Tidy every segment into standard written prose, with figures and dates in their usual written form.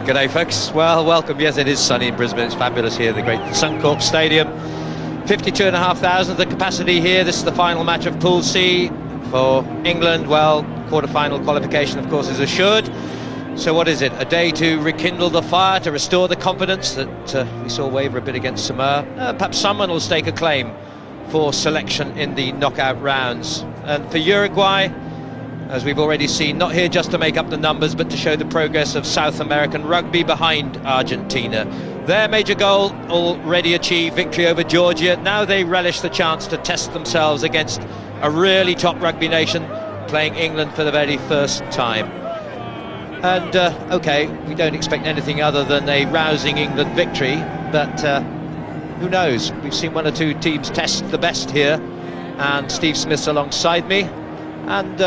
G'day folks, well welcome. Yes, it is sunny in Brisbane, it's fabulous here, the great Suncorp Stadium. 52,500 the capacity here. This is the final match of Pool C for England. Well, quarter-final qualification of course is assured. So what is it, a day to rekindle the fire, to restore the confidence that we saw waver a bit against Samoa? Perhaps someone will stake a claim for selection in the knockout rounds. And for Uruguay, as we've already seen, not here just to make up the numbers, but to show the progress of South American rugby behind Argentina. Their major goal already achieved, victory over Georgia. Now they relish the chance to test themselves against a really top rugby nation, playing England for the very first time. And, OK, we don't expect anything other than a rousing England victory, but who knows? We've seen one or two teams test the best here, and Steve Smith's alongside me. And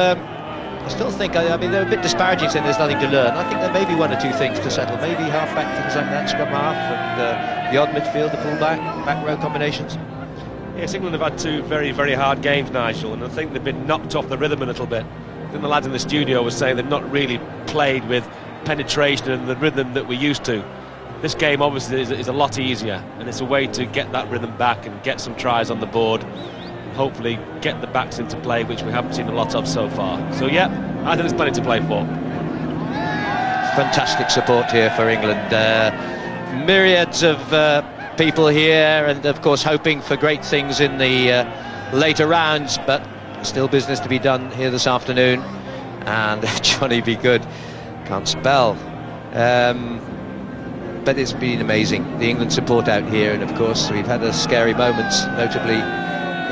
I still think, I mean, they're a bit disparaging saying there's nothing to learn. I think there may be one or two things to settle. Maybe half-back, things like that, scrum half, and the odd midfield, the full-back, back row combinations. Yes, England have had two very, very hard games, Nigel, and I think they've been knocked off the rhythm a little bit. I think the lads in the studio were saying they've not really played with penetration and the rhythm that we're used to. This game, obviously, is a lot easier, and it's a way to get that rhythm back and get some tries on the board. Hopefully get the backs into play, which we haven't seen a lot of so far. So yeah, I think there's plenty to play for. Fantastic support here for England. Myriads of people here, and of course hoping for great things in the later rounds, but still business to be done here this afternoon. And Johnny be good, can't spell. But it's been amazing, the England support out here, and of course we've had a scary moments, notably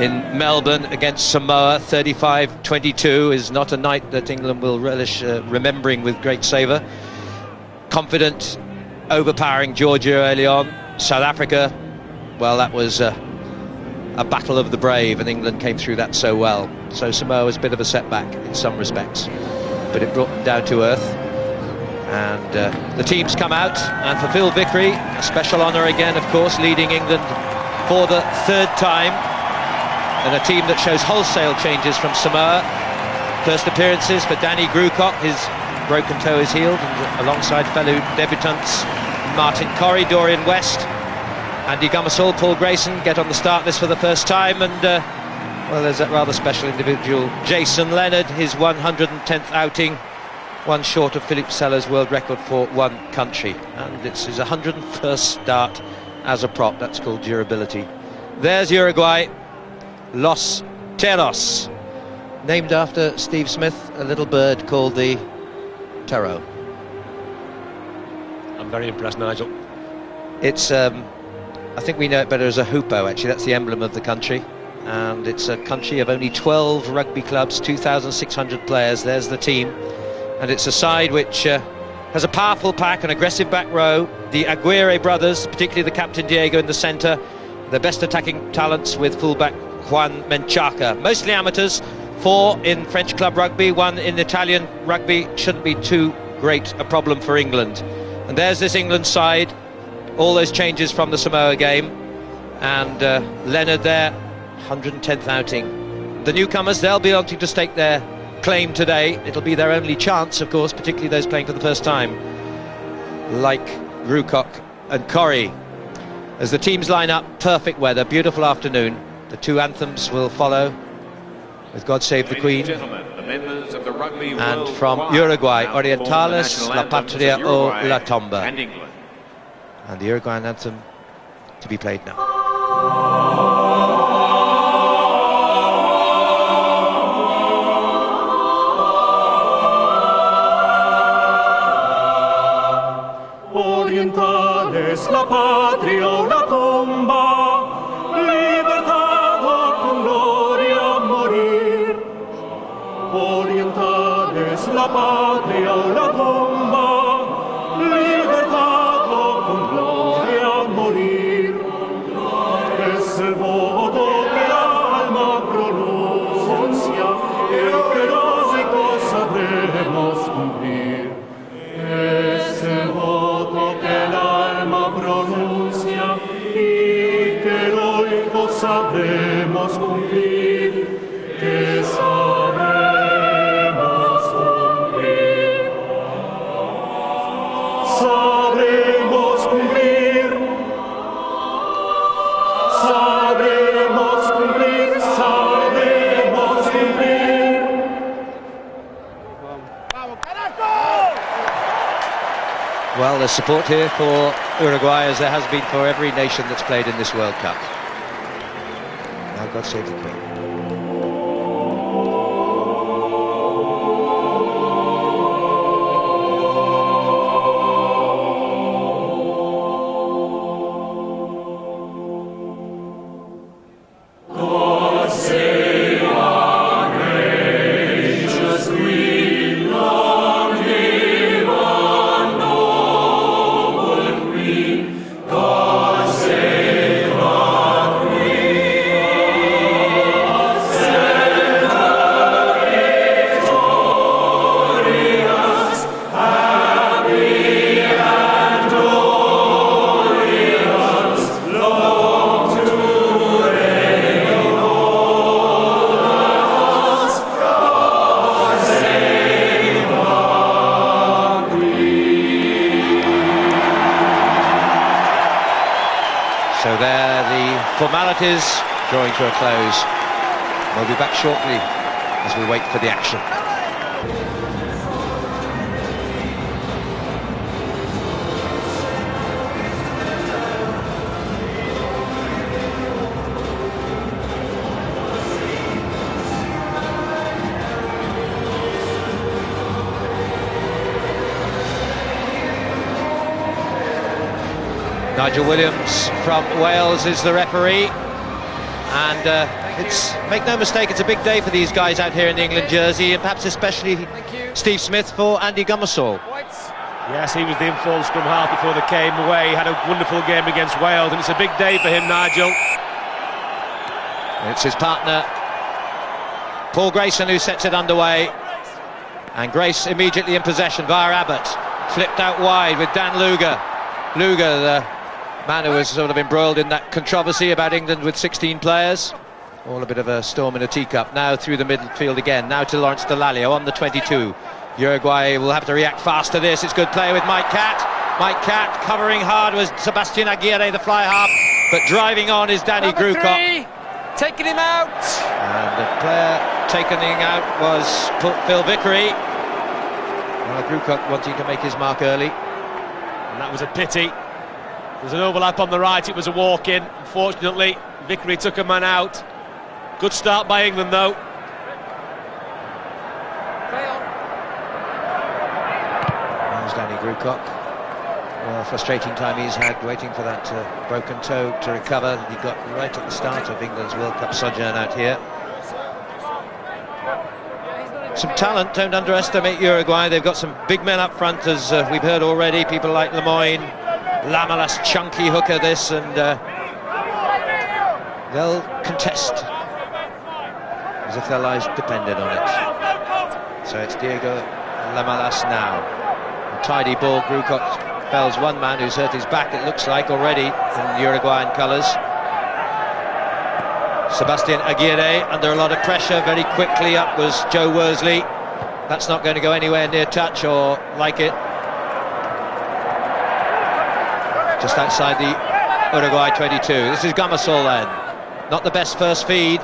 in Melbourne against Samoa. 35-22 is not a night that England will relish remembering with great savour. Confident, overpowering Georgia early on. South Africa, well, that was a battle of the brave, and England came through that so well. So Samoa was a bit of a setback in some respects, but it brought them down to earth. And the teams come out and fulfil victory. A special honour again, of course, leading England for the third time. And a team that shows wholesale changes from Samoa. First appearances for Danny Grucock, his broken toe is healed, and alongside fellow debutants Martin Corrie, Dorian West, Andy Gummersall, Paul Grayson get on the start list for the first time. And well, there's that rather special individual, Jason Leonard, his 110th outing, one short of Philip Sellers' world record for one country, and it's his 101st start as a prop. That's called durability. There's Uruguay, Los Teros, named after Steve Smith, a little bird called the Taro. I'm very impressed, Nigel. It's, I think we know it better as a hoopoe, actually. That's the emblem of the country, and it's a country of only 12 rugby clubs, 2,600 players. There's the team, and it's a side which has a powerful pack, an aggressive back row. The Aguirre brothers, particularly the captain Diego in the centre, the best attacking talents with fullback Juan Menchaca. Mostly amateurs, 4 in French club rugby, 1 in Italian rugby. Shouldn't be too great a problem for England. And there's this England side, all those changes from the Samoa game, and Leonard there, 110th outing. The newcomers, they'll be wanting to stake their claim today. It'll be their only chance, of course, particularly those playing for the first time, like Grucock and Corrie. As the teams line up, perfect weather, beautiful afternoon. The two anthems will follow, with God Save the Queen, and from Uruguay, Orientales, La Patria o La Tomba. And the Uruguayan anthem to be played now. Orientales, la patria o la tumba, libertad o con gloria morir. Orientales, la patria o la tumba, libertad o con gloria morir. Es el voto que el alma pronuncia, que heroicos sabremos cumplir. Es el voto que el alma pronuncia y que heroicos sabremos cumplir, que sabremos cumplir. Well, there's support here for Uruguay, as there has been for every nation that's played in this World Cup. Now God save the Queen. So there the formalities drawing to a close. We'll be back shortly as we wait for the action. Nigel Williams from Wales is the referee, and it's, make no mistake, it's a big day for these guys out here in the England jersey, and perhaps especially Steve Smith for Andy Gummersall. Yes, he was the informed scrum half before they came away. He had a wonderful game against Wales, and it's a big day for him, Nigel. It's his partner Paul Grayson who sets it underway, and Grace immediately in possession via Abbott, flipped out wide with Dan Luger. Luger, the man who was sort of embroiled in that controversy about England with 16 players. All a bit of a storm in a teacup. Now through the midfield again, now to Lawrence Delalio on the 22. Uruguay will have to react fast to this. It's good play with Mike Catt. Mike Catt covering hard was Sebastian Aguirre, the fly half, but driving on is Danny Grucock. Taking him out. And the player taking him out was Phil Vickery. Well, Grucock wanting to make his mark early. And that was a pity. There's an overlap on the right, it was a walk-in. Unfortunately, Vickery took a man out. Good start by England, though. There's Danny Grucock. Well, frustrating time he's had waiting for that broken toe to recover. He got right at the start of England's World Cup sojourn out here. Some talent, don't underestimate Uruguay. They've got some big men up front, as we've heard already. People like Lemoyne, Lamelas, chunky hooker this, and they'll contest as if their lives depended on it. So it's Diego Lamelas now. A tidy ball. Grucock fells one man who's hurt his back, it looks like, already in Uruguayan colours. Sebastian Aguirre under a lot of pressure. Very quickly up was Joe Worsley. That's not going to go anywhere near touch or like it. Just outside the Uruguay 22. This is Gummersall then. Not the best first feed.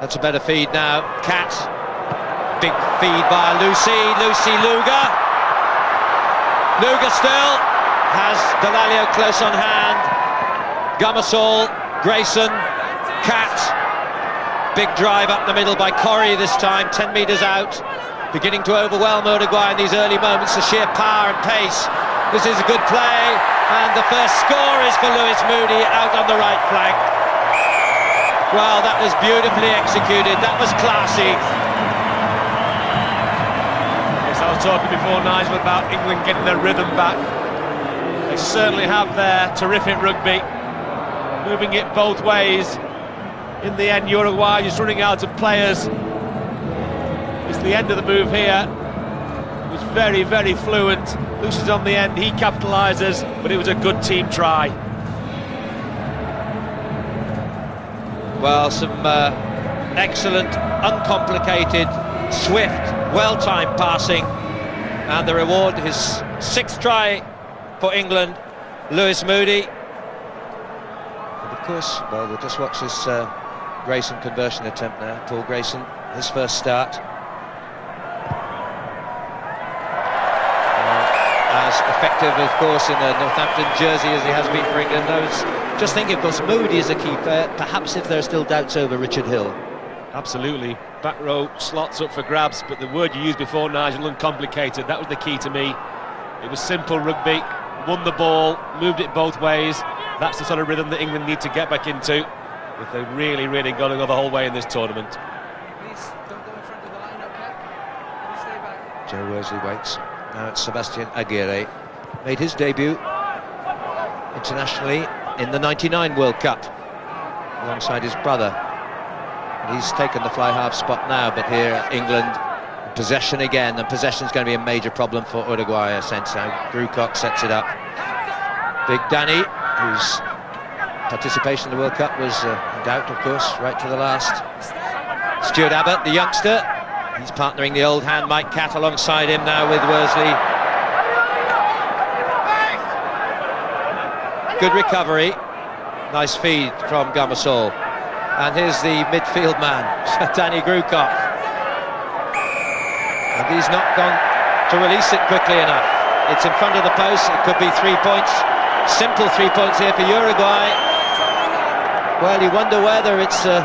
That's a better feed now. Catt. Big feed by Lucy Luger. Luger still has Delalio close on hand. Gummersall, Grayson, Catt. Big drive up the middle by Corrie this time, 10 metres out. Beginning to overwhelm Uruguay in these early moments, the sheer power and pace. This is a good play, and the first score is for Lewis Moody out on the right flank. Well, that was beautifully executed, that was classy. Yes, I was talking before, Nigel, about England getting their rhythm back. They certainly have their terrific rugby, moving it both ways. In the end, Uruguay is running out of players. It's the end of the move here. It was very, very fluent. Lucy's on the end, he capitalises, but it was a good team try. Well, some excellent, uncomplicated, swift, well-timed passing, and the reward, his 6th try for England, Lewis Moody. And of course, well, we'll just watch this Grayson conversion attempt now. Paul Grayson, his first start. effective, of course, in a Northampton jersey as he has been for England. Just think, of course, Moody is a key player, perhaps if there are still doubts over Richard Hill. Absolutely. Back row slots up for grabs, but the word you used before, Nigel, uncomplicated, that was the key to me. It was simple rugby, won the ball, moved it both ways. That's the sort of rhythm that England need to get back into if they're really, really going to go the whole way in this tournament. Please don't go in front of the line, okay? Please stay back. Joe Worsley waits. Now it's Sebastian Aguirre. Made his debut internationally in the '99 World Cup alongside his brother. And he's taken the fly half spot now, but here England possession again, and possession is going to be a major problem for Uruguay, I sense now. Grucock sets it up. Big Danny, whose participation in the World Cup was in doubt, of course, right to the last. Stuart Abbott, the youngster, he's partnering the old hand Mike Catt alongside him now with Worsley. Good recovery, nice feed from Gamasol. And here's the midfield man, Danny Grucock. And he's not gone to release it quickly enough. It's in front of the post, it could be 3 points. Simple 3 points here for Uruguay. Well, you wonder whether it's the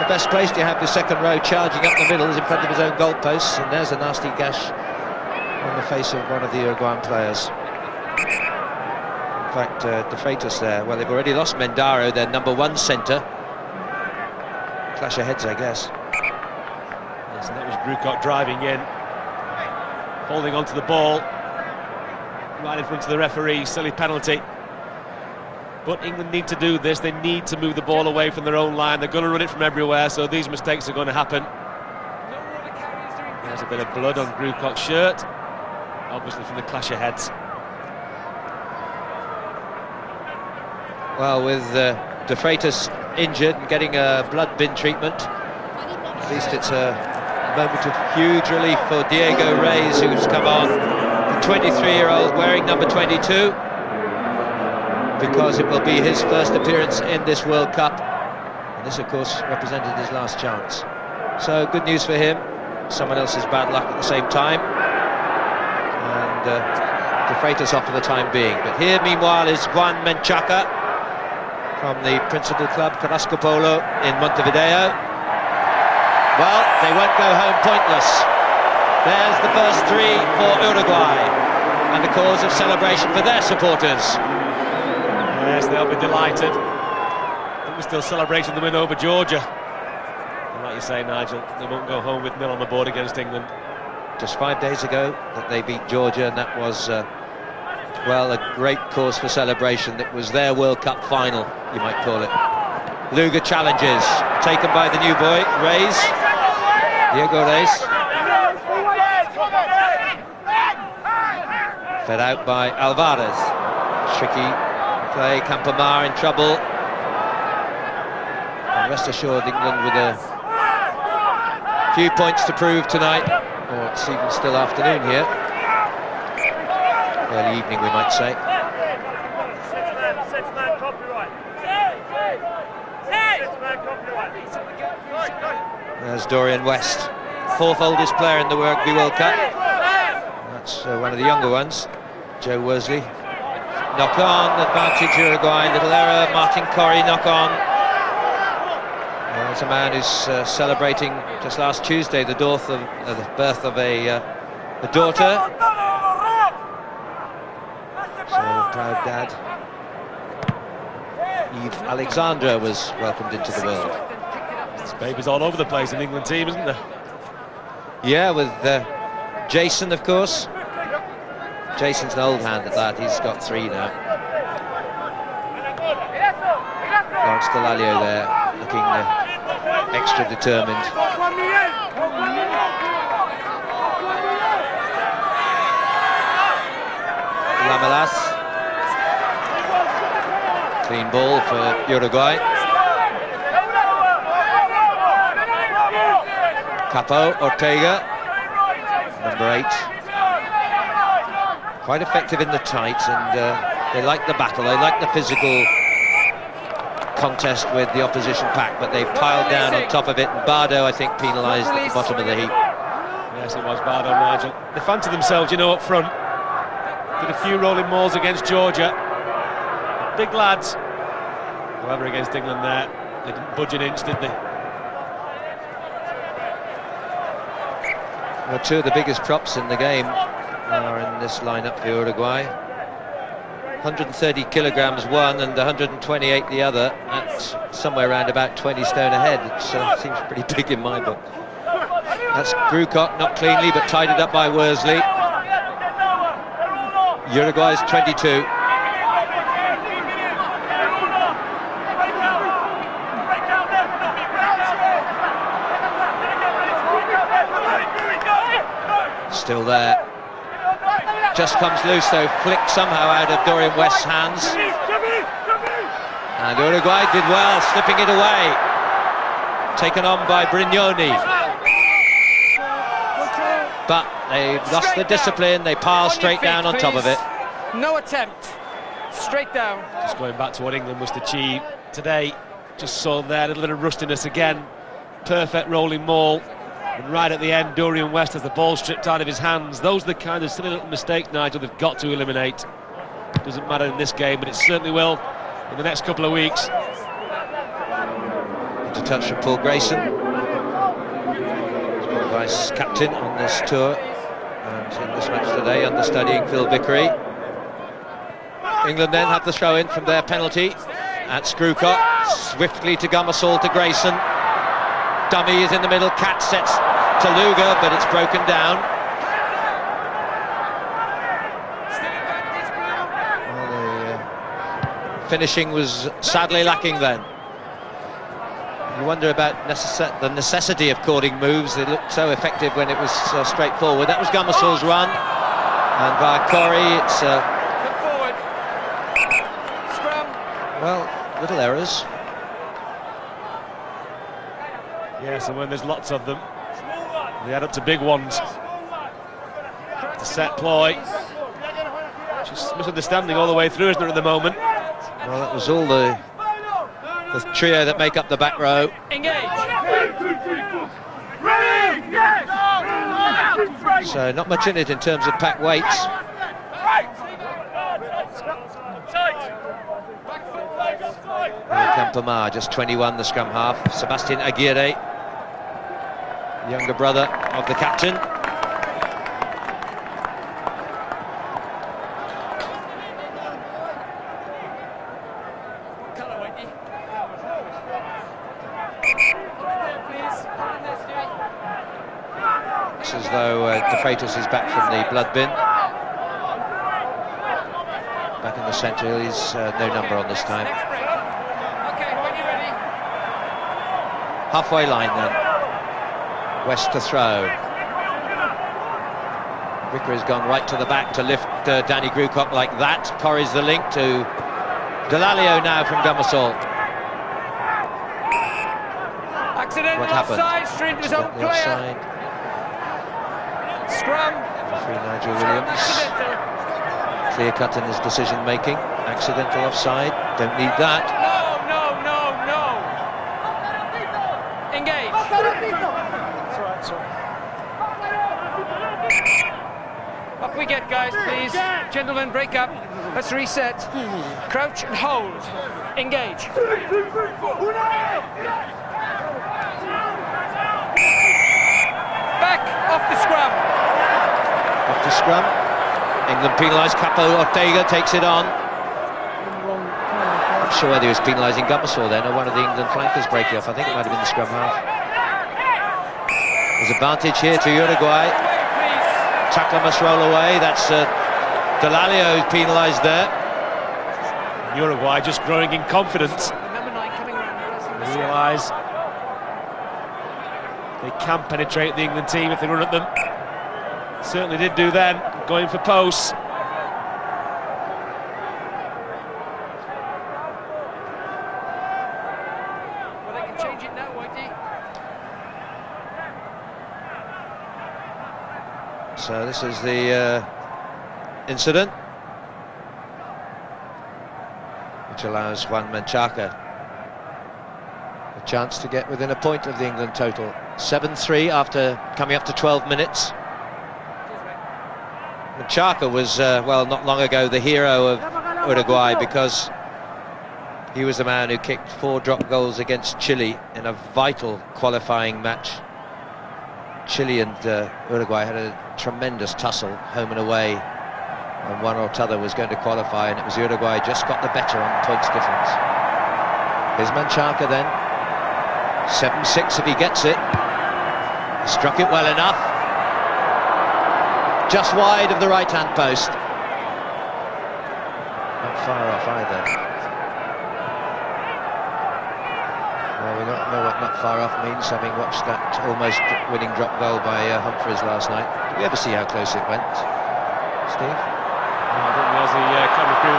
best place to have the second row charging up the middle is in front of his own goal posts, and there's a nasty gash on the face of one of the Uruguayan players. In fact, De Freitas there, well, they've already lost Mendaro, their #1 centre. Clash of heads, I guess. Yes, and that was Grucock driving in, holding onto the ball right in front of the referee. Silly penalty. But England need to do this. They need to move the ball away from their own line. They're going to run it from everywhere, so these mistakes are going to happen. There's a bit of blood on Grucock's shirt, obviously from the clash of heads. Well, with De Freitas injured and getting a blood bin treatment, at least it's a moment of huge relief for Diego Reyes, who's come on, the 23-year-old wearing number 22, because it will be his first appearance in this World Cup, and this of course represented his last chance. So good news for him, someone else's bad luck at the same time, and De Freitas off for the time being. But here meanwhile is Juan Menchaca from the principal club Carrasco Polo in Montevideo. Well, they won't go home pointless. There's the first three for Uruguay, and a cause of celebration for their supporters. Yes, they'll be delighted. I think we're still celebrating the win over Georgia. And like you say, Nigel, they won't go home with nil on the board against England. Just 5 days ago that they beat Georgia, and that was, well, a great cause for celebration. It was their World Cup final, you might call it. Luger challenges, taken by the new boy, Reyes. Diego Reyes. Fed out by Alvarez. Tricky play, Campamar in trouble. And rest assured, England with a few points to prove tonight, or it's even still afternoon here. Early evening, we might say. There's Dorian West, fourth oldest player in the Rugby World Cup. That's one of the younger ones, Joe Worsley. Knock on, advantage Uruguay, little error, Martin Corrie knock on. There's a man who's celebrating just last Tuesday the birth of a daughter. So proud dad. Yves Alexandre was welcomed into the world. This baby's all over the place in the England team, isn't there? Yeah, with Jason, of course. Jason's an old hand at that, he's got 3 now. Lawrence Dallaglio there, looking extra determined. Lamelas. Clean ball for Uruguay. Capo, Ortega, number 8. Quite effective in the tight, and they like the battle, they like the physical contest with the opposition pack, but they've piled down on top of it, and Bardo, I think, penalised at the bottom of the heap. Yes, it was Bardo, Nigel. They fancied themselves, you know, up front. Did a few rolling mauls against Georgia. Big lads. However, against England there, they didn't budge an inch, did they? Well, two of the biggest props in the game are in this lineup for Uruguay. 130 kilograms one and 128 the other. That's somewhere around about 20 stone a head. It seems pretty big in my book. That's Grucock, not cleanly, but tied up by Worsley. Uruguay's 22. Still there. Just comes loose though, flicked somehow out of Dorian West's hands. And Uruguay did well, slipping it away. Taken on by Brignoni. But they lost the discipline, they pile straight down on top of it. No attempt, straight down. Just going back to what England must achieve today. Just saw there a little bit of rustiness again. Perfect rolling maul. And right at the end, Dorian West has the ball stripped out of his hands. Those are the kind of silly little mistakes, Nigel, they've got to eliminate. Doesn't matter in this game, but it certainly will in the next couple of weeks. To touch from Paul Grayson, vice captain on this tour, and in this match today, understudying Phil Vickery. England then have the throw in from their penalty at Grucock, swiftly to Gummersall to Grayson. Dummy is in the middle, Cat sets to Luger, but it's broken down. Well, the finishing was sadly lacking then. You wonder about the necessity of courting moves. They looked so effective when it was straightforward. That was Gummersall's run, and via Corey it's forward. Scrum. well, little errors. Yes, and when there's lots of them, they add up to big ones. The set ploy. Just misunderstanding all the way through, isn't there, at the moment? Well, that was all the trio that make up the back row. Engage. So not much in it in terms of pack weights. Campomar, just 21, the scrum half. Sebastian Aguirre, younger brother of the captain. It's as though De Freitas is back from the blood bin. Back in the centre, he's no number on this time. Halfway line then. West to throw. Vicker has gone right to the back to lift Danny Grucock like that. Corrie's the link to Delalio now from Gummersall. Accidental What happened? offside, streamed to his own player. Offside. Scrum. Referee Nigel Williams. Accidental. Clear cut in his decision making. Accidental offside. Don't need that. No. Engage. Up we get, guys, please. Gentlemen, break up. Let's reset. Crouch and hold. Engage. Back off the scrum. Off the scrum. England penalised. Capo Ortega takes it on. Not sure whether he was penalising Gummersall then or one of the England flankers breaking off. I think it might have been the scrum half. There's advantage here to Uruguay. Tackler must roll away. That's Delalio who's penalised there. Uruguay just growing in confidence. Number 9 coming around. They realise they can penetrate the England team if they run at them. Certainly did do then, going for posts. Well, they can change it now, Whitey. So this is the incident which allows Juan Menchaca a chance to get within a point of the England total. 7-3 after coming up to 12 minutes. Menchaca was, well, not long ago the hero of Uruguay, because he was the man who kicked 4 drop goals against Chile in a vital qualifying match. Chile and Uruguay had a tremendous tussle home and away, and one or t'other was going to qualify, and it was Uruguay just got the better on points difference. Here's Menchaca then. 7-6 if he gets it. He struck it well enough. Just wide of the right-hand post. Not far off either. Well, we don't know what not far off means, having watched that almost winning drop goal by Humphreys last night. Did we ever see how close it went, Steve? No, I didn't realise the camera crew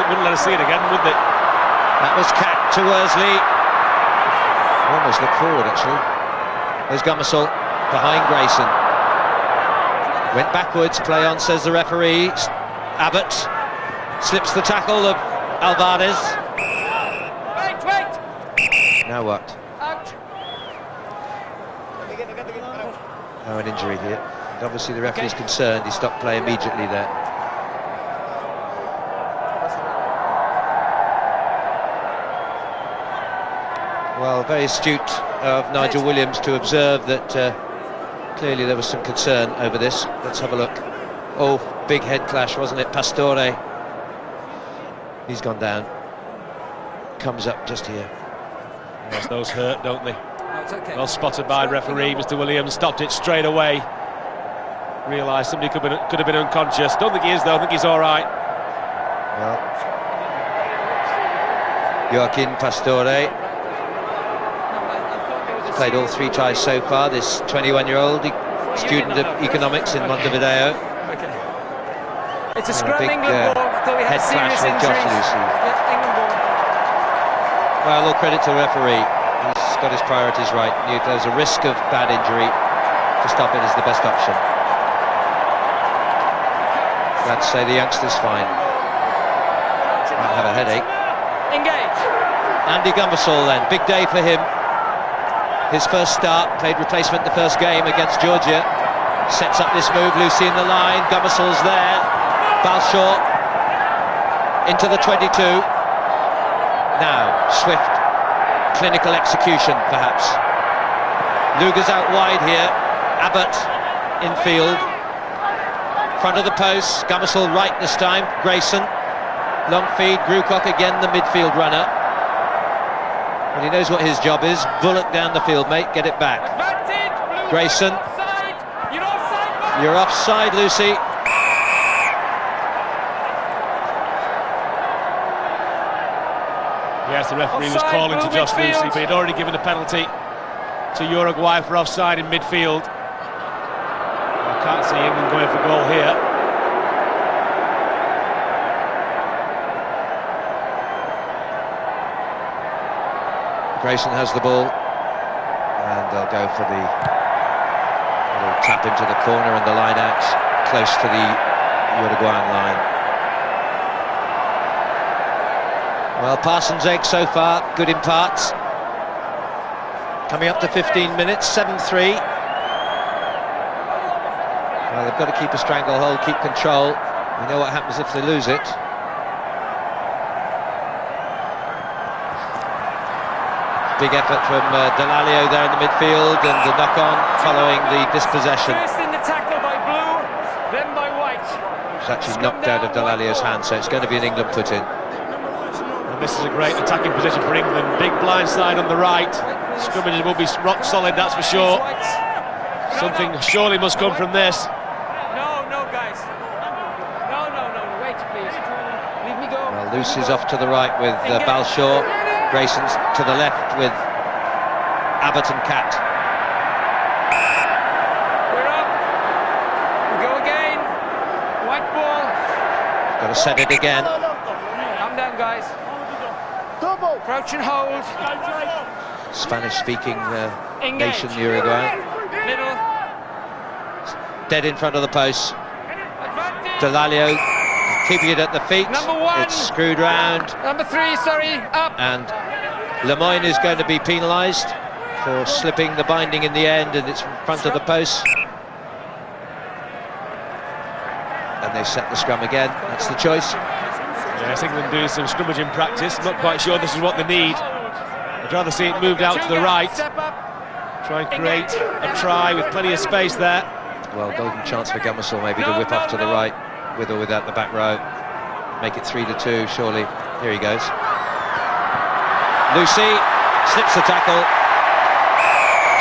wouldn't let us see it again, would they? That was Cat to Worsley. Almost look forward, actually. There's Gummersall behind Grayson. Went backwards, play on, says the referee. Abbott slips the tackle of Alvarez. Wait! Now what? Out. Oh, an injury here. And obviously the referee's concerned. He stopped play immediately there. Well, very astute of Nigel Williams to observe that clearly there was some concern over this. Let's have a look. Oh, big head clash, wasn't it? Pastore. He's gone down. Comes up just here. Yes, those hurt, don't they? No, it's okay. Well spotted by referee, Mr. Williams. Stopped it straight away. Realised somebody could have been unconscious. Don't think he is, though. I think he's all right. Well, Joaquin Pastore played all 3 ties so far, this 21-year-old student of economics in Montevideo. Okay. It's a And scrum, big England ball. I thought we had head clash serious with Josh injuries. Lucy. Yeah, England ball. Well, all credit to the referee. He's got his priorities right. Knew if there's a risk of bad injury, to stop it is the best option. Glad to say the youngster's fine. Might have a headache. Engage. Andy Gummersall then, big day for him. His first start, played replacement the first game against Georgia. Sets up this move, Lucy in the line, Gummersall's there. Balshaw into the 22. Now, swift, clinical execution perhaps. Luger's out wide here, Abbott infield. Front of the post, Gummersall right this time, Grayson. Long feed, Grucock again, the midfield runner. Well, he knows what his job is. Bullock down the field, mate, get it back. Advantage. Grayson. Offside. You're offside. You're offside, Lucy. Yes, the referee was Offside, calling to blue Josh midfield. Lucy, but he'd already given a penalty to Uruguay for offside in midfield. I can't see England going for goal here. Grayson has the ball, and they'll go for the little tap into the corner and the line out close to the Uruguayan line. Well, Parsons' egg so far, good in parts. Coming up to 15 minutes, 7-3. Well, they've got to keep a stranglehold, keep control. We know what happens if they lose it. Big effort from Dallaglio there in the midfield, and the knock-on following the dispossession. First in the tackle by Blue, then by White. It's actually knocked out of Dallaglio's hand, so it's going to be an England put-in. And this is a great attacking position for England. Big blind side on the right. Scrummages will be rock solid, that's for sure. Something surely must come from this. No, guys. No. Wait, please. Leave me go. Well, Lucy's off to the right with Balshaw. Grayson's to the left with Abbott and Cat. We're up. We go again. White ball. Got to set it again. Calm down, guys. Crouch and hold. Spanish-speaking Engage. nation, Uruguay. Middle. Dead in front of the post. Advantage. Dallaglio keeping it at the feet. Number 1. It's screwed round. Number 3, sorry. Up. And Lemoyne is going to be penalised for slipping the binding in the end, and it's in front of the post. And Can they set the scrum again? That's the choice. Yes, England doing some scrummaging practice. Not quite sure this is what they need. I'd rather see it moved out to the right. Try and create a try with plenty of space there. Well, golden chance for Gummersall maybe to whip off to the right, with or without the back row. Make it 3-2, surely. Here he goes. Lucy slips the tackle.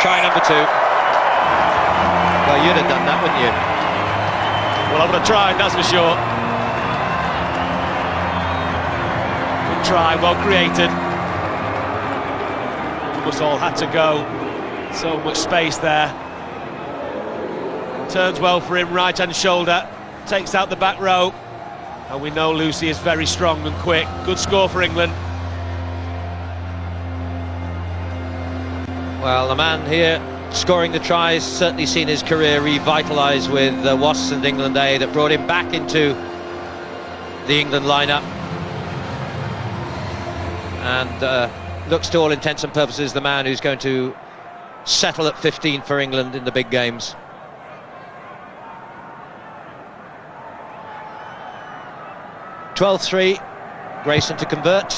Try number 2. Well, you'd have done that, wouldn't you? Well, I would have tried, that's for sure. Good try, well created. Gummersall had to go. So much space there. Turns well for him, right-hand shoulder. Takes out the back row. And we know Lucy is very strong and quick. Good score for England. Well, the man here scoring the tries, certainly seen his career revitalised with Wasps and England A, that brought him back into the England lineup. And looks to all intents and purposes the man who's going to settle at 15 for England in the big games. (12-3), Grayson to convert,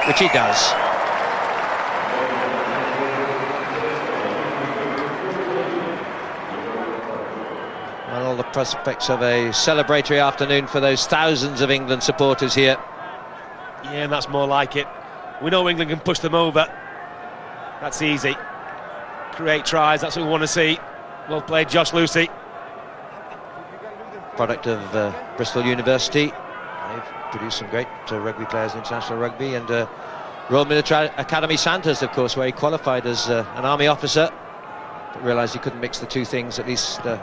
which he does. Well, all the prospects of a celebratory afternoon for those thousands of England supporters here. Yeah, and that's more like it. We know England can push them over. That's easy. Create tries, that's what we want to see. Well played, Josh Lucy. Product of Bristol University. They've produced some great rugby players in international rugby, and Royal Military Academy Sandhurst, of course, where he qualified as an army officer, but realised he couldn't mix the two things, at least for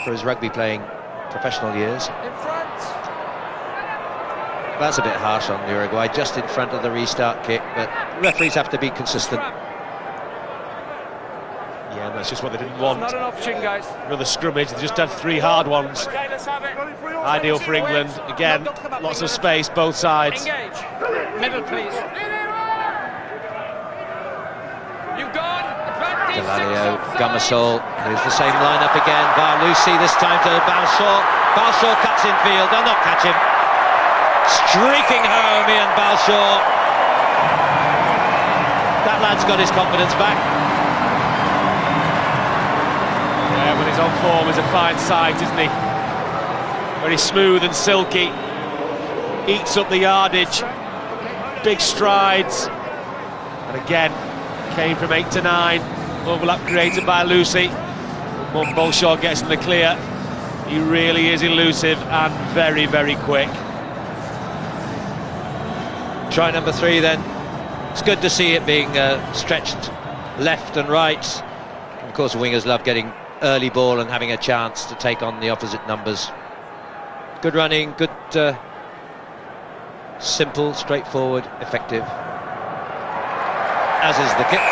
his rugby playing professional years. In front. That's a bit harsh on Uruguay, just in front of the restart kick, but referees have to be consistent. Yeah, that's just what they didn't want. Not an option, guys. Another scrummage, they just had 3 hard ones. Okay, let's have it. Ideal for England. Again, lots of space, both sides. Engage. Middle, please. You've gone. Advantage. Delalio, Gummersall, here's the same lineup again. Bar Lucy, this time to Balshaw. Balshaw cuts in field, they'll not catch him. Streaking home, Ian Balshaw. That lad's got his confidence back. Yeah, when he's on form, he's a fine sight, isn't he? Very smooth and silky. Eats up the yardage. Big strides. And again, came from 8 to 9. Overlap created by Lucy. When Balshaw gets in the clear, he really is elusive and very, very quick. Try number 3 then. It's good to see it being stretched left and right. And of course, wingers love getting early ball and having a chance to take on the opposite numbers. Good running, good, simple, straightforward, effective. As is the kick.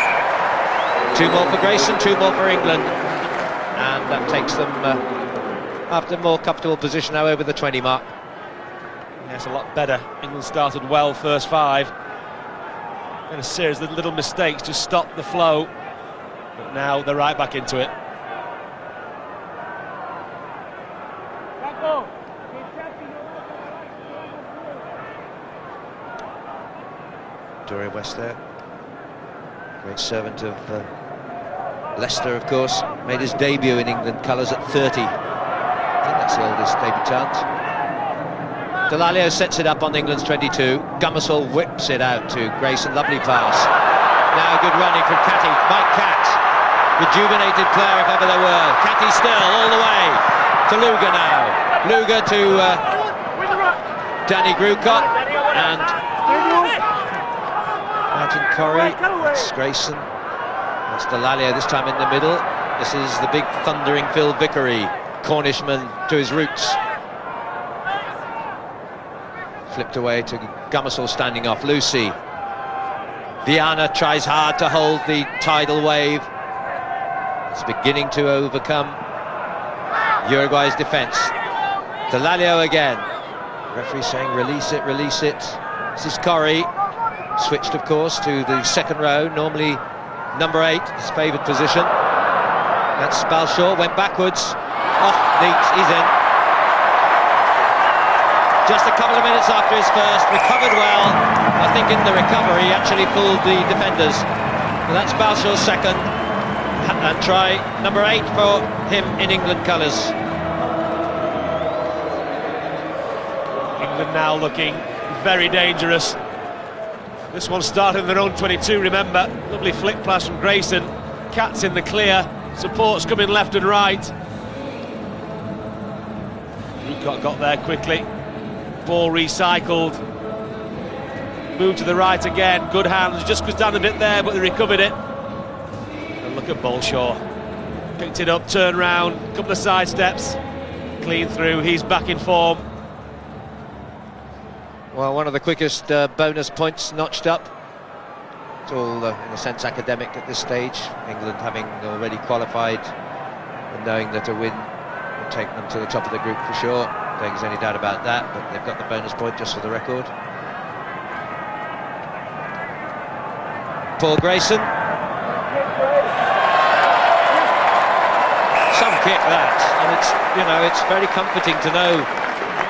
2 more for Grayson, 2 more for England. And that takes them after a more comfortable position now over the 20 mark. Yes, a lot better. England started well first 5. And a series of little mistakes just stopped the flow. But now they're right back into it. Dorian West there. Great servant of Leicester, of course. Made his debut in England colours at 30. I think that's the oldest debutant. Delalio sets it up on England's 22. Gummersall whips it out to Grayson. Lovely pass. Now good running from Catty. Mike Catt. Rejuvenated player if ever there were. Catty still all the way to Luger now. Luger to Danny Grucott. And Martin Corrie. That's Grayson. That's Delalio this time in the middle. This is the big thundering Phil Vickery. Cornishman to his roots. Flipped away to Gummersall standing off. Lucy. Viana tries hard to hold the tidal wave. It's beginning to overcome Uruguay's defence. Delalio again. Referee saying release it, release it. This is Corrie. Switched, of course, to the second row. Normally number 8, his favoured position. That's Balshaw, went backwards. Oh, neat, he's in. Just a couple of minutes after his first, recovered well. I think in the recovery he actually fooled the defenders. And that's Balshaw's second, and try number 8 for him in England colours. England now looking very dangerous. This one started in their own 22, remember. Lovely flick pass from Grayson. Cats in the clear. Supports coming left and right. Rubgy got there quickly. Ball recycled. Moved to the right again. Good hands. Just goes down a bit there, but they recovered it. And look at Balshaw. Picked it up, turned round, couple of side steps. Clean through. He's back in form. Well, one of the quickest bonus points notched up. It's all, in a sense, academic at this stage. England having already qualified and knowing that a win would take them to the top of the group for sure. I don't think there's any doubt about that, but they've got the bonus point just for the record. Paul Grayson. Some kick that, and it's, you know, it's very comforting to know,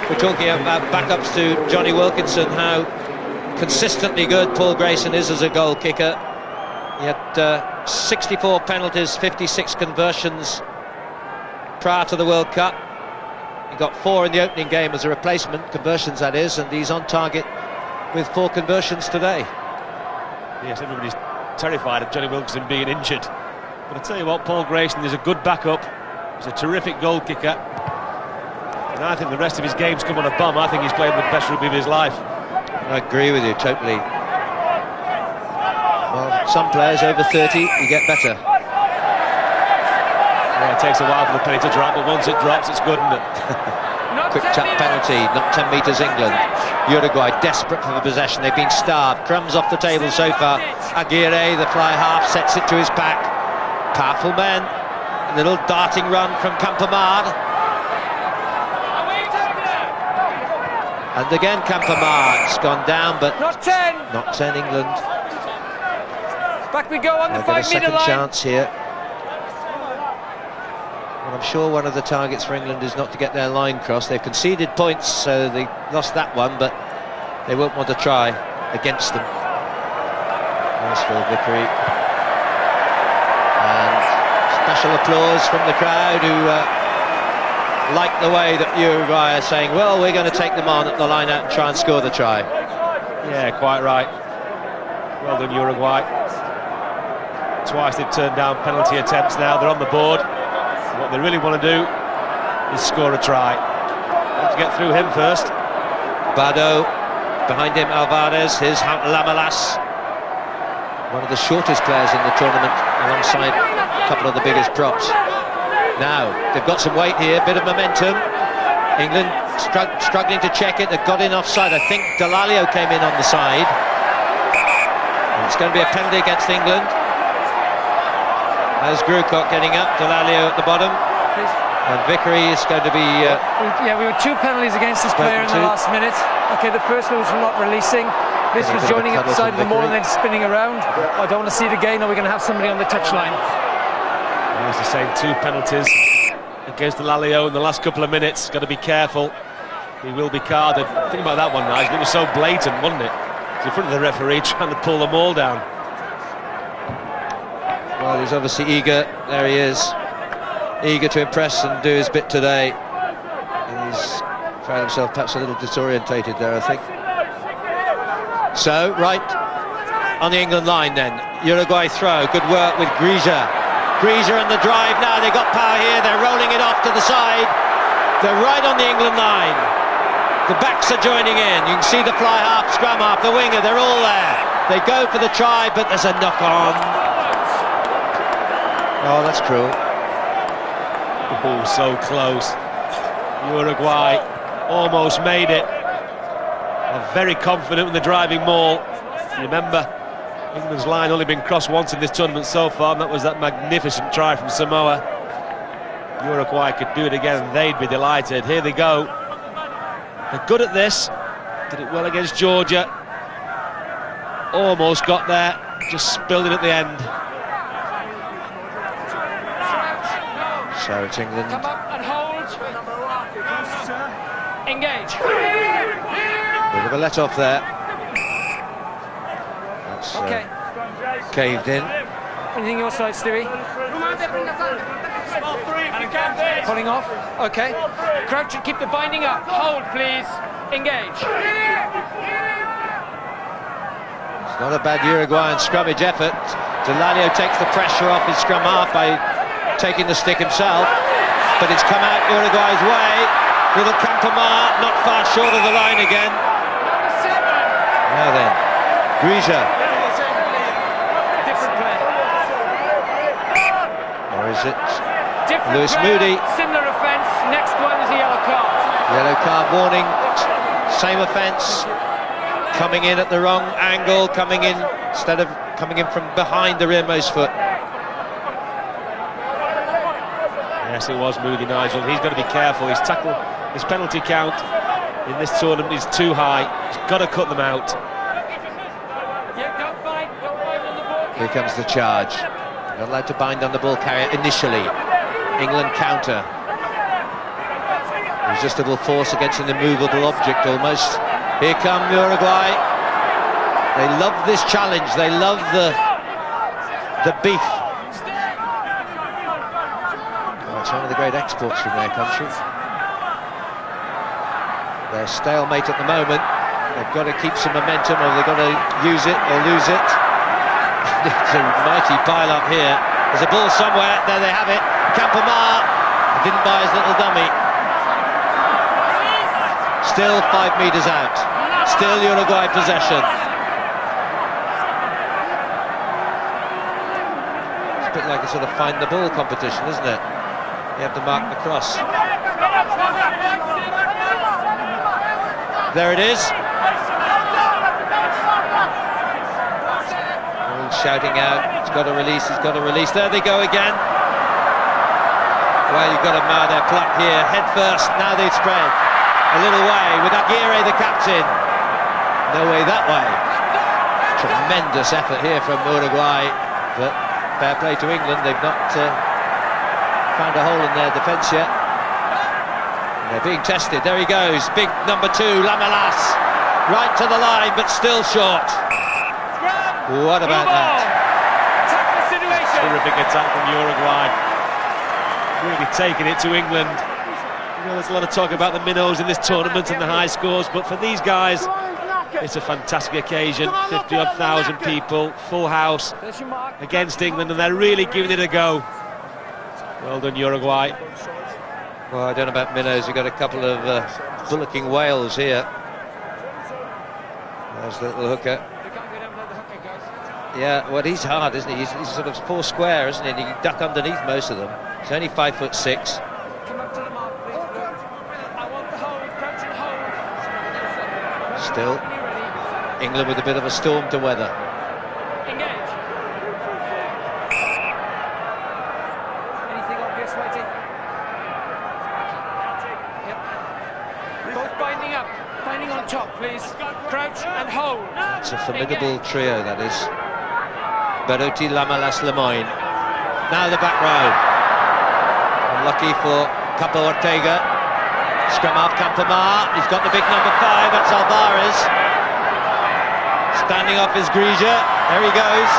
we're talking about backups to Johnny Wilkinson, how consistently good Paul Grayson is as a goal kicker. He had 64 penalties, 56 conversions prior to the World Cup. He got 4 in the opening game as a replacement, conversions that is, and he's on target with 4 conversions today. Yes, everybody's terrified of Johnny Wilkinson being injured. But I tell you what, Paul Grayson is a good backup. He's a terrific goal kicker. And I think the rest of his game's come on a bum. I think he's playing the best rugby of his life. I agree with you, totally. Well, some players over 30, you get better. Yeah, it takes a while for the penny to drop, but once it drops, it's good, isn't it? Quick tap penalty, not 10 metres England. Uruguay desperate for the possession, they've been starved. Crumbs off the table so far. Aguirre, the fly half, sets it to his back. Powerful men. A little darting run from Campamard. And again Campamard's gone down, but not 10. Not 10 England. Back we go on the 5 metre line. A second chance here. Well, I'm sure one of the targets for England is not to get their line crossed. They've conceded points, so they lost that one, but they won't want to try against them. Nice Phil Vickery. And special applause from the crowd who like the way that Uruguay are saying, well, we're going to take them on at the line out and try and score the try. Yeah, quite right. Well done, Uruguay. Twice they've turned down penalty attempts now. They're on the board. What they really want to do is score a try. Have to get through him first. Bado, behind him Alvarez, here's Lamalas. One of the shortest players in the tournament, alongside a couple of the biggest props. Now, they've got some weight here, bit of momentum. England struggling to check it, they've got in offside. I think Dalalio came in on the side. And it's going to be a penalty against England. There's Grucock getting up, Dalalio at the bottom. And Vickery is going to be... yeah, we were 2 penalties against this player in the last minute. Okay, the first one was from not releasing. This was joining up the side of the maul and then spinning around. I don't want to see it again, or we're going to have somebody on the touchline. As I say, 2 penalties against Dalalio in the last couple of minutes. Got to be careful. He will be carded. Think about that one, Nigel. It was so blatant, wasn't it? It's in front of the referee trying to pull the maul down. Well, he's obviously eager. There he is. Eager to impress and do his bit today. And he's found himself perhaps a little disorientated there, I think. So, right on the England line then. Uruguay throw. Good work with Grija. Grija and the drive now. They've got power here. They're rolling it off to the side. They're right on the England line. The backs are joining in. You can see the fly half, scrum half, the winger. They're all there. They go for the try, but there's a knock on. Oh, that's cruel. Oh, so close. Uruguay almost made it. They're very confident with the driving maul. Remember, England's line only been crossed once in this tournament so far, and that was that magnificent try from Samoa. Uruguay could do it again, and they'd be delighted. Here they go. They're good at this. Did it well against Georgia. Almost got there, just spilled it at the end. So it's England. Come up and hold. Engage. Bit of a let off there. That's Okay. caved in. Anything your side, Stewie? Pulling off. Okay. Crouch and keep the binding up. Hold, please. Engage. It's not a bad Uruguayan scrummage effort. Delalio takes the pressure off his scrum half by taking the stick himself, but it's come out Uruguay's way. Little Campamar, not far short of the line again. Now then, Grija. Different play. Or is it Different Lewis player, Moody? Similar offence. Next one is a yellow card. Yellow card warning. Same offence. Coming in at the wrong angle, coming in instead of coming in from behind the rearmost foot. Yes, it was Moody, Nigel. He's got to be careful. His tackle, his penalty count in this tournament is too high. He's got to cut them out. Yeah, don't bind on the ball. Here comes the charge. Not allowed to bind on the ball carrier initially. England counter. Irresistible force against an immovable object almost. Here come Uruguay. They love this challenge. They love the beef. Oh, it's one of the great exports from their country. They're stalemate at the moment. They've got to keep some momentum, or they've got to use it or lose it. It's a mighty pile up here. There's a ball somewhere. There they have it. Campamar didn't buy his little dummy. Still 5 metres out. Still Uruguay possession. It's a bit like a sort of find the ball competition, isn't it? You have to mark the cross. There it is. All shouting out, he's got to release, he's got to release. There they go again. Well, you've got to mar their pluck here. Head first, now they spread. A little way with Aguirre, the captain. No way that way. Tremendous effort here from Uruguay, but fair play to England. They've not found a hole in their defence yet. And they're being tested. There he goes. Big number 2, Lamalas. Right to the line, but still short. What about that? Terrific attack from Uruguay. Really taking it to England. You know, there's a lot of talk about the minnows in this tournament and the high scores, but for these guys, it's a fantastic occasion. 50,000 people, full house against England, and they're really giving it a go. Well done, Uruguay. Well, I don't know about minnows. We've got a couple of bullocking whales here. There's the little hooker. Yeah, well, he's hard, isn't he? He's sort of 4 square, isn't he? And he can duck underneath most of them. He's only 5'6". Still, England with a bit of a storm to weather. Engage. Anything obvious, Whitey? Yep. Both binding up, binding on top, please. Crouch and hold. It's a formidable trio, that is. Beruti, Lamalas, Lemoyne. Now the back row. Unlucky for Capo Ortega. Scrum half Campamar. He's got the big number 5. That's Alvarez. Standing off is Grija. There he goes.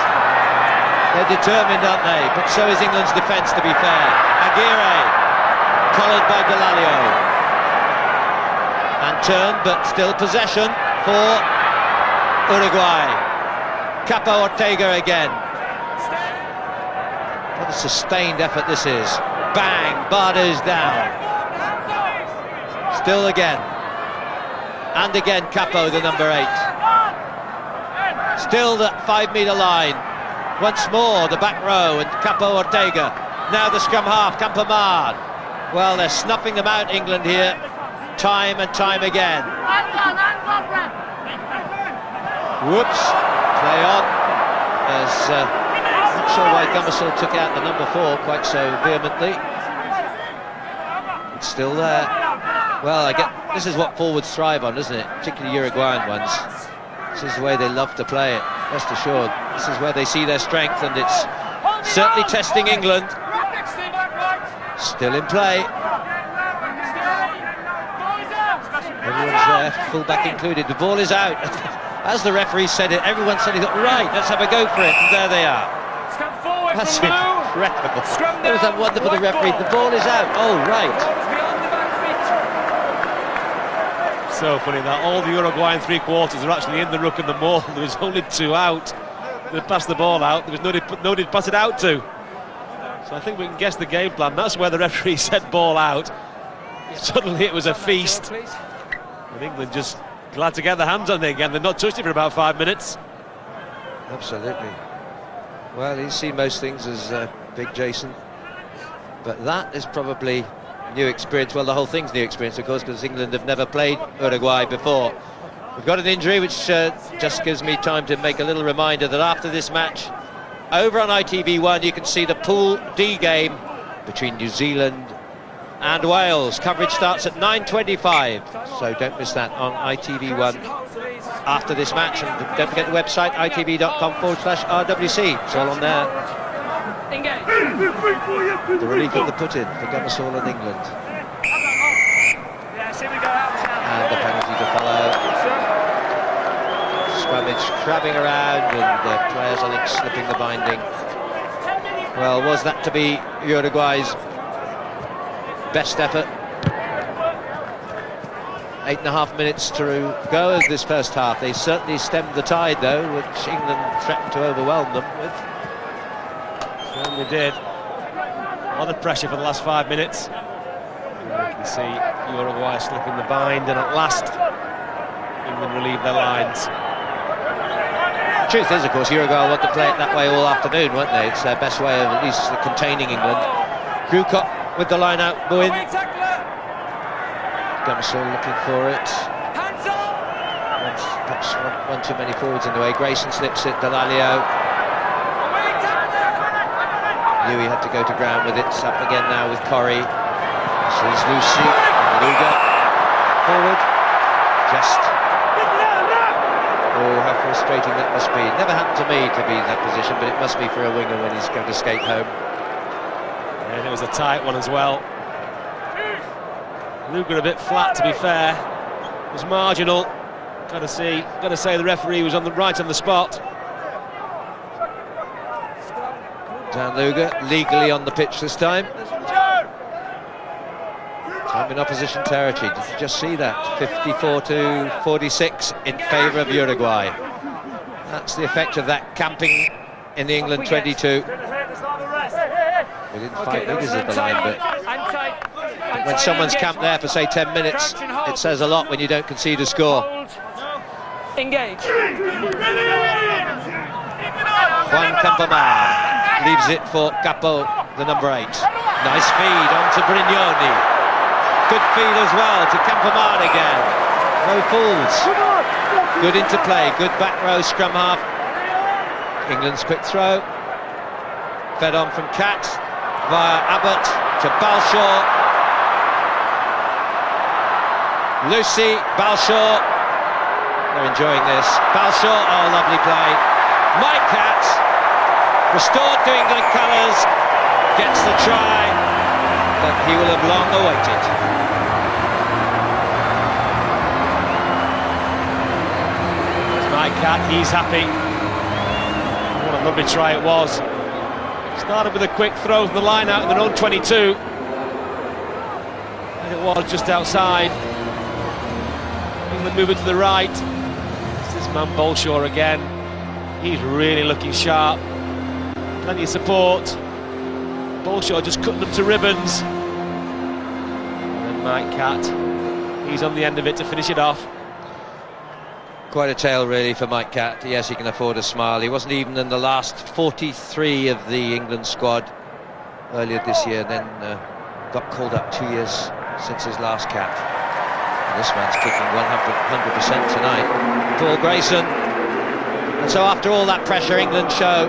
They're determined, aren't they? But so is England's defence, to be fair. Aguirre, collared by Delalio. And turned, but still possession for Uruguay. Capo Ortega again. What a sustained effort this is. Bang, Bardo's down. Still again. And again Capo, the number 8. Still the 5 metre line. Once more the back row and Capo Ortega. Now the scrum half, Campamar. Well, they're snuffing them out, England here, time and time again. Whoops. Play on. As not sure why Gumasol took out the number 4 quite so vehemently. It's still there. Well, this is what forwards thrive on, isn't it? Particularly Uruguayan ones. This is the way they love to play it, rest assured. This is where they see their strength, and it's certainly testing England. Still in play. Everyone's there, full-back included. The ball is out. As the referee said it, everyone said, right, let's have a go for it. And there they are. That's incredible. That was that wonderful, the referee. The ball is out. Oh, right. So funny that all the Uruguayan three-quarters are actually in the ruck and the maul. There was only 2 out. They passed the ball out. There was nobody to pass it out to. So I think we can guess the game plan. That's where the referee said ball out. Suddenly it was a feast. And England just glad to get their hands on it again. They've not touched it for about 5 minutes. Absolutely. Well, he's seen most things as Big Jason. But that is probably new experience. Well, the whole thing's new experience, of course, because England have never played Uruguay before. We've got an injury, which just gives me time to make a little reminder that after this match, over on ITV1, you can see the Pool D game between New Zealand and Wales. Coverage starts at 9:25, so don't miss that on ITV1 after this match. And don't forget the website, itv.com/RWC. It's all on there. The relief of the put-in for Gunnersall and England. And the penalty to follow. Scrummage crabbing around, and the players, I think, slipping the binding. Well, was that to be Uruguay's best effort? 8.5 minutes to go of this first half. They certainly stemmed the tide, though, which England threatened to overwhelm them with. Certainly did. A lot of pressure for the last 5 minutes. You can see Uruguay slipping the bind, and at last England relieved their lines. Truth is, of course, Uruguay want to play it that way all afternoon, won't they? It's their best way of at least containing England. Grewcock with the line out, Bowen. Gunnersall looking for it. Perhaps one too many forwards in the way. Grayson slips it, Dalalio. Louis had to go to ground with it. It's up again now with Corrie. This is Lucy. Luga forward. Just. Oh, how frustrating that must be. Never happened to me to be in that position, but it must be for a winger when he's going to skate home. And it was a tight one as well. Luga a bit flat, to be fair. It was marginal. Got to say the referee was right on the spot. Dan Luga legally on the pitch this time. Time in opposition territory. Did you just see that? 54-46 in favour of Uruguay. That's the effect of that camping in the England 22. We didn't fight figures at the line, but when someone's camped there for, say, 10 minutes, it says a lot when you don't concede a score. Engage. Juan Campomar leaves it for Capo, the number 8. Nice feed onto Brignoni. Good feed as well to Campomar again. No fools. Good interplay, good back row scrum half. England's quick throw. Fed on from Cat via Abbott to Balshaw. Lucy, Balshaw. They're enjoying this. Balshaw, oh, lovely play. Mike Cat, restored to England colours, gets the try that he will have long awaited. There's Mike Cat, he's happy. What a lovely try it was. Started with a quick throw from the line out in their own 22. And it was just outside. England moving to the right. It's this man Balshaw again. He's really looking sharp. Plenty of support. Balshaw just cutting them to ribbons. And Mike Cat, he's on the end of it to finish it off. Quite a tale really for Mike Cat. Yes, he can afford a smile. He wasn't even in the last 43 of the England squad earlier this year, then got called up 2 years since his last cap. And this man's kicking 100% tonight. Paul Grayson. And so after all that pressure, England show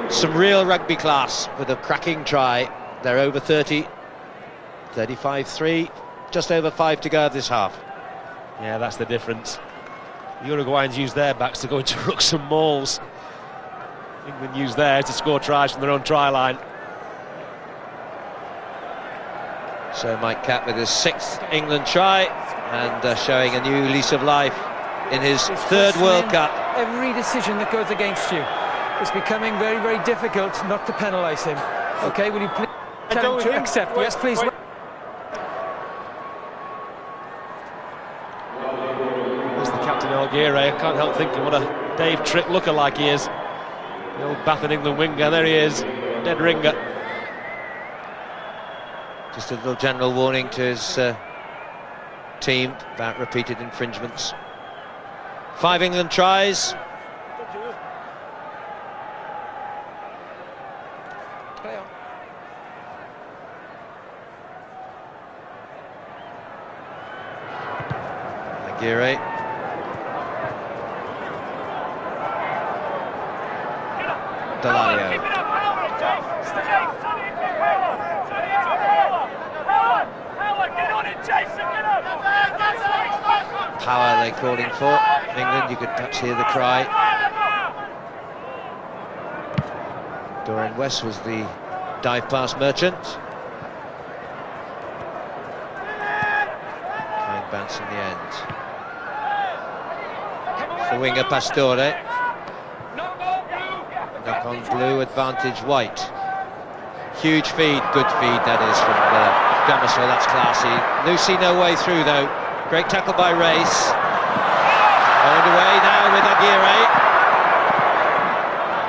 some real rugby class with a cracking try. They're over 30, 35-3, just over 5 to go of this half. Yeah, that's the difference. The Uruguayans use their backs to go into rucks and mauls. England use theirs to score tries from their own try line. So Mike Catt with his 6th England try and showing a new lease of life in his 3rd World Cup. Every decision that goes against you, it's becoming very, very difficult not to penalise him. Okay, will you please tell him to accept? Yes, please. There's the captain Alguerre. I can't help thinking what a Dave Trick lookalike he is. The old Bath and England winger. There he is, dead ringer. Just a little general warning to his team about repeated infringements. 5 England tries. Aguirre. Delalio. Power they're calling for. England, you could perhaps hear the cry. Dorian West was the dive past Merchant. Fine bounce in the end. The winger Pastore. Knock on blue, advantage white. Huge feed, good feed that is from Gummersall, that's classy. Lucy no way through though. Great tackle by Race. Underway now with Aguirre.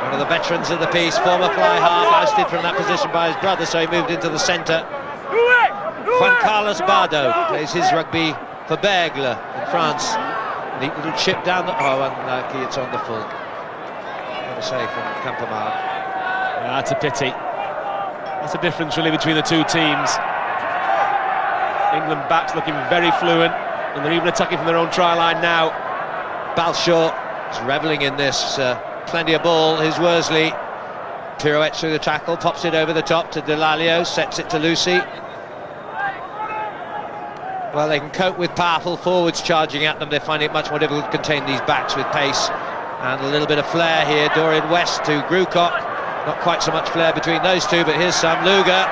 One of the veterans of the piece, former fly half, ousted from that position by his brother, so he moved into the centre. Juan Carlos Bardo plays his rugby for Bergle in France. Neat little chip down the... Oh, unlucky, it's on the full. What a save from Campamar. Yeah, that's a pity. That's the difference really between the two teams. England backs looking very fluent, and they're even attacking from their own try line now. Balshaw is revelling in this. Plenty of ball. Here's Worsley. Pirouettes through the tackle, pops it over the top to Delalio, sets it to Lucy. Well, they can cope with powerful forwards charging at them. They find it much more difficult to contain these backs with pace. And a little bit of flair here. Dorian West to Grucock. Not quite so much flair between those two, but here's some. Luger.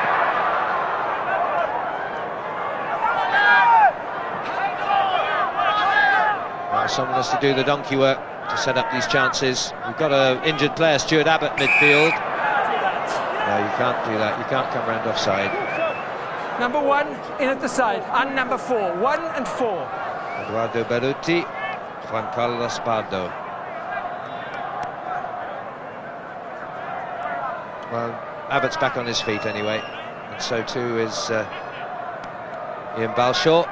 Well, someone has to do the donkey work to set up these chances. We've got an injured player, Stuart Abbott, midfield. No, you can't do that. You can't come round offside. Number 1 in at the side, and number 4. 1 and 4. Eduardo Berruti, Juan Carlos Bardo. Well, Abbott's back on his feet anyway, and so too is Ian Balshaw.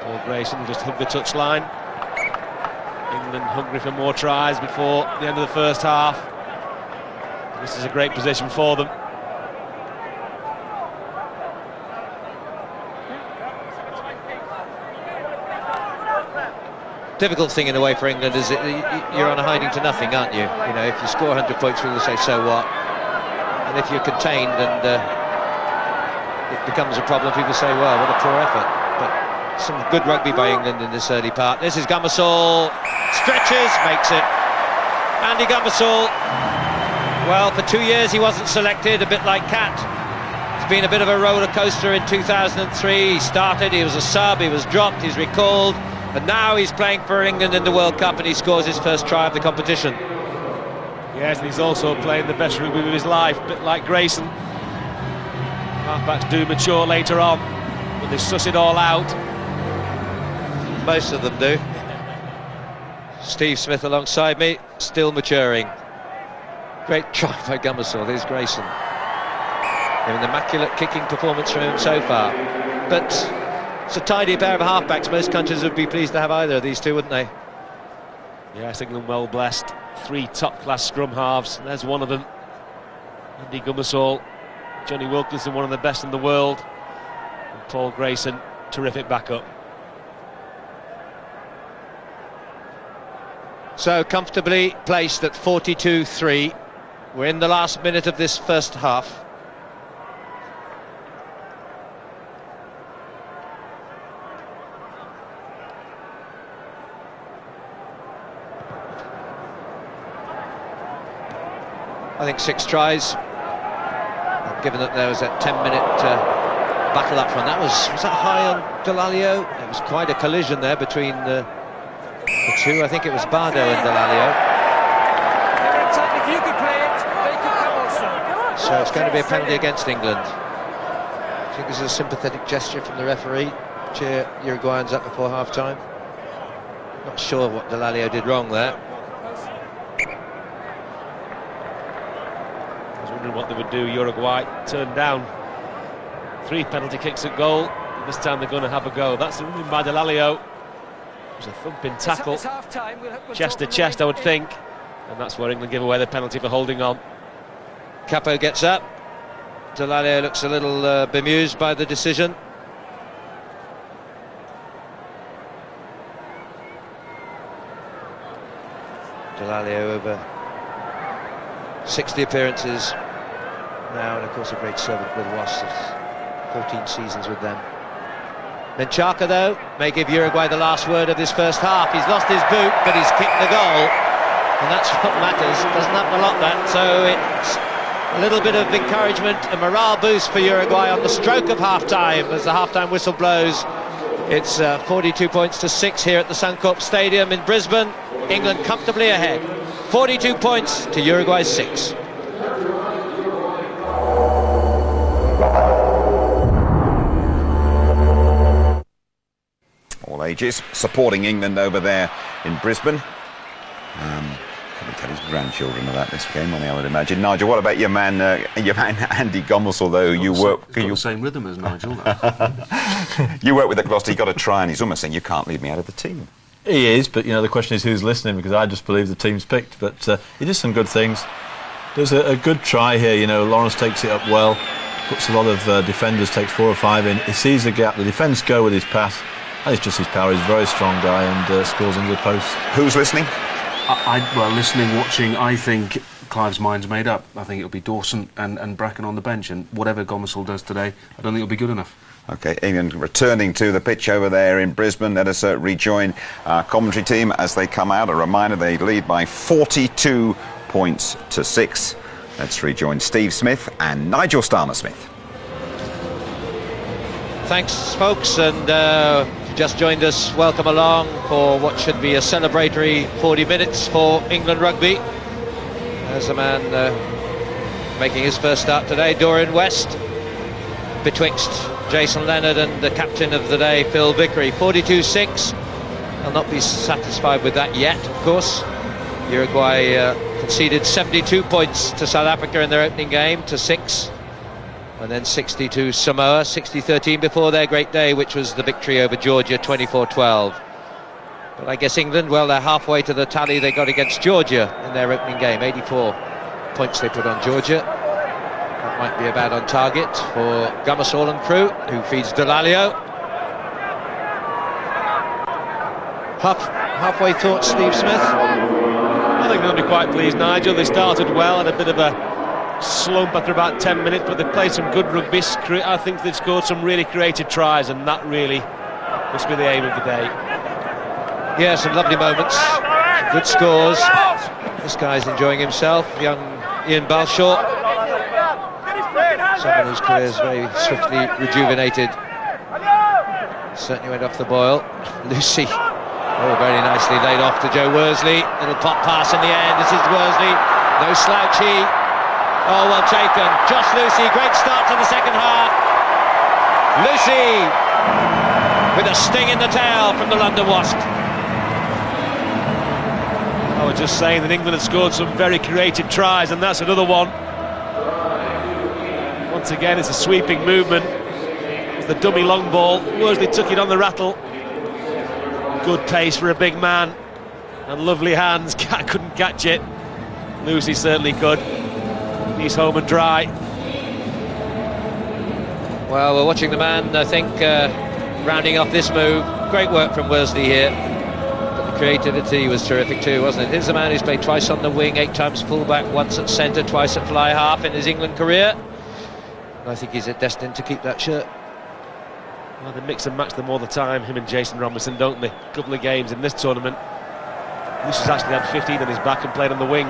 Paul Grayson just hugged the touchline. England hungry for more tries before the end of the first half. This is a great position for them. Difficult thing in a way for England is you're on a hiding to nothing, aren't you? You know, if you score 100 points, people say, so what? And if you're contained and it becomes a problem, people say, well, what a poor effort. But some good rugby by England in this early part. This is Gummersall, stretches, makes it. Andy Gummersall, well, for 2 years he wasn't selected, a bit like Catt. It's been a bit of a roller coaster in 2003. He started, he was a sub, he was dropped, he's recalled. But now he's playing for England in the World Cup and he scores his first try of the competition. Yes, and he's also playing the best rugby of his life, a bit like Grayson. Halfbacks do mature later on, but they suss it all out. Most of them do. Steve Smith alongside me, still maturing. Great try by Gummersall, there's Grayson. An immaculate kicking performance from him so far. But it's a tidy pair of halfbacks. Most countries would be pleased to have either of these two, wouldn't they? Yes, England well blessed. 3 top-class scrum halves. There's one of them. Andy Gummersall, Johnny Wilkinson, one of the best in the world. And Paul Grayson, terrific backup. So comfortably placed at 42-3. We're in the last minute of this first half. I think 6 tries given that there was a 10-minute battle up front. Was that high on Delalio? It was quite a collision there between the two. I think it was Bardo and Delalio. If you could play it, they could come also. So it's going to be a penalty against England. I think this is a sympathetic gesture from the referee. Cheer Uruguayans up before half-time. Not sure what Delalio did wrong there. I was wondering what they would do. Uruguay turned down 3 penalty kicks at goal. This time they're going to have a go. That's something by Delalio. It was a thumping tackle, chest to chest, I would think, and that's where England give away the penalty for holding on. Capo gets up. Delalio looks a little bemused by the decision. Delalio over 60 appearances now, and of course a great servant with Wasps. 14 seasons with them. Menchaca, though, may give Uruguay the last word of this first half. He's lost his boot, but he's kicked the goal, and that's what matters. It doesn't happen a lot, that. So it's a little bit of encouragement, a morale boost for Uruguay on the stroke of half-time as the half-time whistle blows. It's 42 points to 6 here at the Suncorp Stadium in Brisbane. England comfortably ahead. 42 points to Uruguay's 6. All ages supporting England over there in Brisbane. Probably tell his grandchildren about this game, I would imagine. Nigel, what about your man Andy Gommels? Although you work, the same rhythm as Nigel. You work with the Gloucester. You got to try, and he's almost saying you can't leave me out of the team. He is, but you know the question is who's listening, because I just believe the team's picked. But he did some good things. There's a good try here. You know, Lawrence takes it up well, puts a lot of defenders, takes 4 or 5 in. He sees the gap. The defence go with his pass. And it's just his power. He's a very strong guy and scores into the post. Who's listening? Well, listening, watching, I think Clive's mind's made up. I think it'll be Dawson and Bracken on the bench, and whatever Gomersall does today, I don't think it'll be good enough. OK, England returning to the pitch over there in Brisbane. Let us rejoin our commentary team as they come out. A reminder, they lead by 42 points to 6. Let's rejoin Steve Smith and Nigel Starmer-Smith. Thanks, folks, and just joined us, welcome along for what should be a celebratory 40 minutes for England rugby. There's a man making his first start today, Dorian West, betwixt Jason Leonard and the captain of the day, Phil Vickery. 42-6. They'll not be satisfied with that yet, of course. Uruguay conceded 72 points to South Africa in their opening game, to 6. And then 60 to Samoa, 60-13 before their great day, which was the victory over Georgia, 24-12. But I guess England, well, they're halfway to the tally they got against Georgia in their opening game. 84 points they put on Georgia. That might be a bad on target for Gomersall and crew, who feeds Delalio. Halfway thoughts, Steve Smith? I think they'll be quite pleased, Nigel. They started well, and a bit of a slump after about 10 minutes, but they've played some good rugby. I think they've scored some really creative tries, and that really must be the aim of the day. Yeah, some lovely moments, good scores. This guy's enjoying himself, young Ian Balshaw, someone whose career is very swiftly rejuvenated. Certainly went off the boil. Lucy, oh, very nicely laid off to Joe Worsley. Little pop pass in the end. This is Worsley, no slouchy. Oh, well taken. Josh Lucy, great start to the second half. Lucy with a sting in the tail from the London Wasp. I was just saying that England had scored some very creative tries, and that's another one. Once again, it's a sweeping movement. It's the dummy long ball. Worsley took it on the rattle. Good pace for a big man, and lovely hands. Couldn't catch it. Lucy certainly could. He's home and dry. Well, we're watching the man, I think, rounding off this move. Great work from Worsley here. But the creativity was terrific too, wasn't it? Here's a man who's played twice on the wing, 8 times fullback, once at centre, twice at fly half in his England career. And I think he's destined to keep that shirt. Well, they mix and match them all the time, him and Jason Robinson, don't they? A couple of games in this tournament. Lucy's actually had 15 on his back and played on the wing.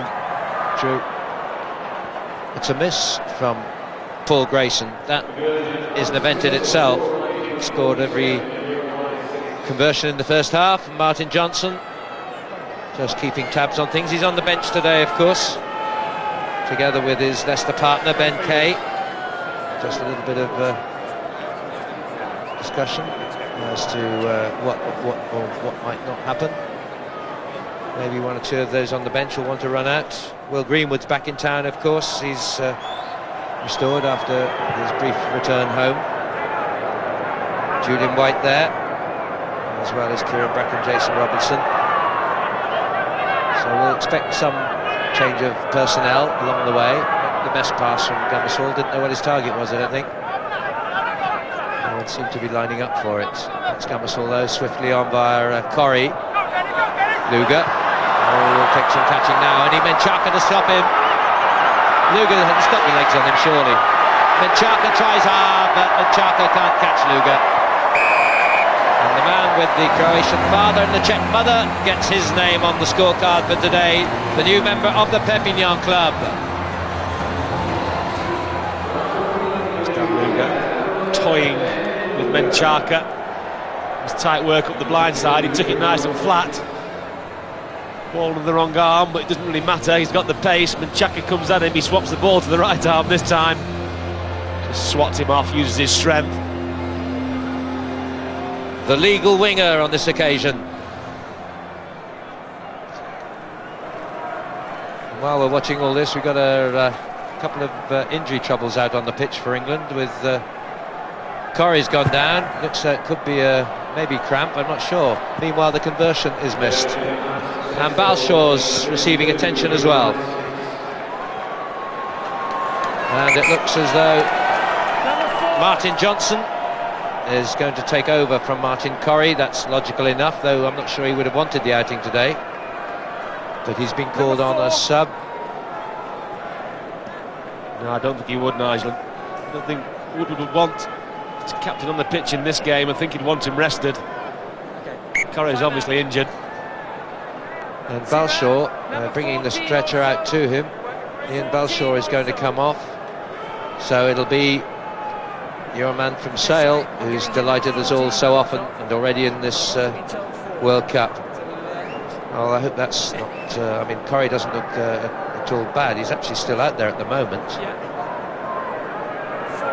True. It's a miss from Paul Grayson. That is an event in itself. Scored every conversion in the first half. Martin Johnson just keeping tabs on things. He's on the bench today, of course, together with his Leicester partner Ben Kay. Just a little bit of discussion as to what might not happen. Maybe one or two of those on the bench will want to run out. Will Greenwood's back in town, of course. He's restored after his brief return home. Julian White there, as well as Kieran Brack and Jason Robinson. So we'll expect some change of personnel along the way. The best pass from Gummersall, didn't know what his target was, I don't think. No one seemed to be lining up for it. That's Gummersall though, swiftly on via Corrie. Luger. Will take some catching now, and Menchaka to stop him. Luger has got the legs on him, surely. Menchaka tries hard, but Menchaka can't catch Luger. And the man with the Croatian father and the Czech mother gets his name on the scorecard for today, the new member of the Perpignan club. Luger toying with Menchaka. It was tight work up the blind side, he took it nice and flat. Ball with the wrong arm, but it doesn't really matter, he's got the pace. Menchaka comes at him, he swaps the ball to the right arm this time. Just swats him off, uses his strength. The legal winger on this occasion. While we're watching all this, we've got a couple of injury troubles out on the pitch for England, with Corrie's gone down. Looks like it could be maybe cramp, I'm not sure. Meanwhile, the conversion is missed. And Balshaw's receiving attention as well. And it looks as though Martin Johnson is going to take over from Martin Corrie. That's logical enough, though I'm not sure he would have wanted the outing today. But he's been called on as sub. No, I don't think he would, Nigel. I don't think Wood would want to captain on the pitch in this game. I think he'd want him rested. Corrie's obviously injured. And Balshaw bringing the stretcher out to him. Ian Balshaw is going to come off. So it'll be your man from Sale, who's delighted us all so often and already in this World Cup. Well, I hope that's not... I mean, Corrie doesn't look at all bad. He's actually still out there at the moment.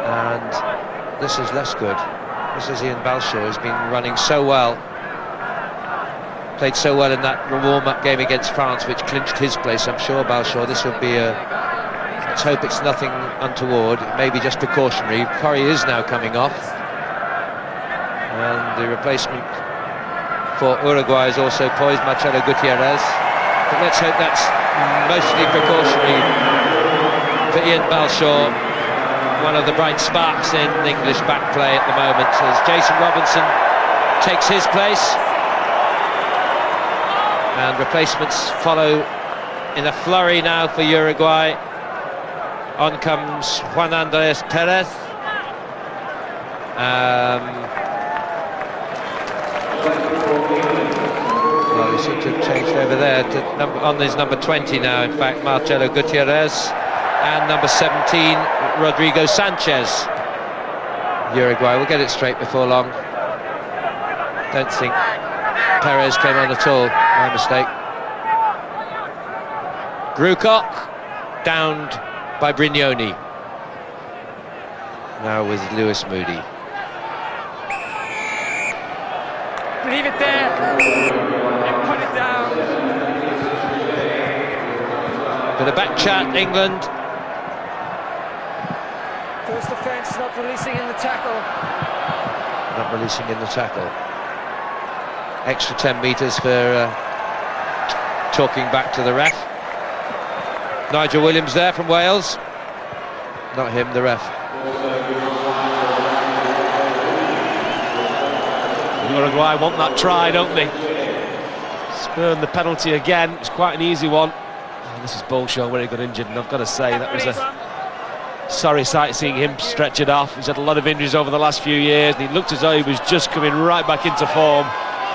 And this is less good. This is Ian Balshaw, who's been running so well. Played so well in that warm-up game against France, which clinched his place. I'm sure Balshaw, this would be let's hope it's nothing untoward, maybe just precautionary. Corrie is now coming off, and the replacement for Uruguay is also poised, Marcelo Gutierrez. But let's hope that's mostly precautionary for Ian Balshaw, one of the bright sparks in English back play at the moment, as Jason Robinson takes his place. And replacements follow in a flurry now for Uruguay. On comes Juan Andres Perez. Well, he seems to have changed over there on his number 20 now, in fact, Marcelo Gutierrez. And number 17, Rodrigo Sanchez. Uruguay will get it straight before long. Don't think Perez came on at all, my mistake. Grucock downed by Brignoni. Now with Lewis Moody. Leave it there. And put it down. Bit of back chat, England. First offence, not releasing in the tackle. Not releasing in the tackle. Extra 10 metres for talking back to the ref. Nigel Williams there from Wales. Not him, the ref. Uruguay want that try, don't they? Spurn the penalty again. It's quite an easy one. Oh, this is Balshaw where he got injured, and I've got to say that was a sorry sight seeing him stretchered off. He's had a lot of injuries over the last few years, and he looked as though he was just coming right back into form.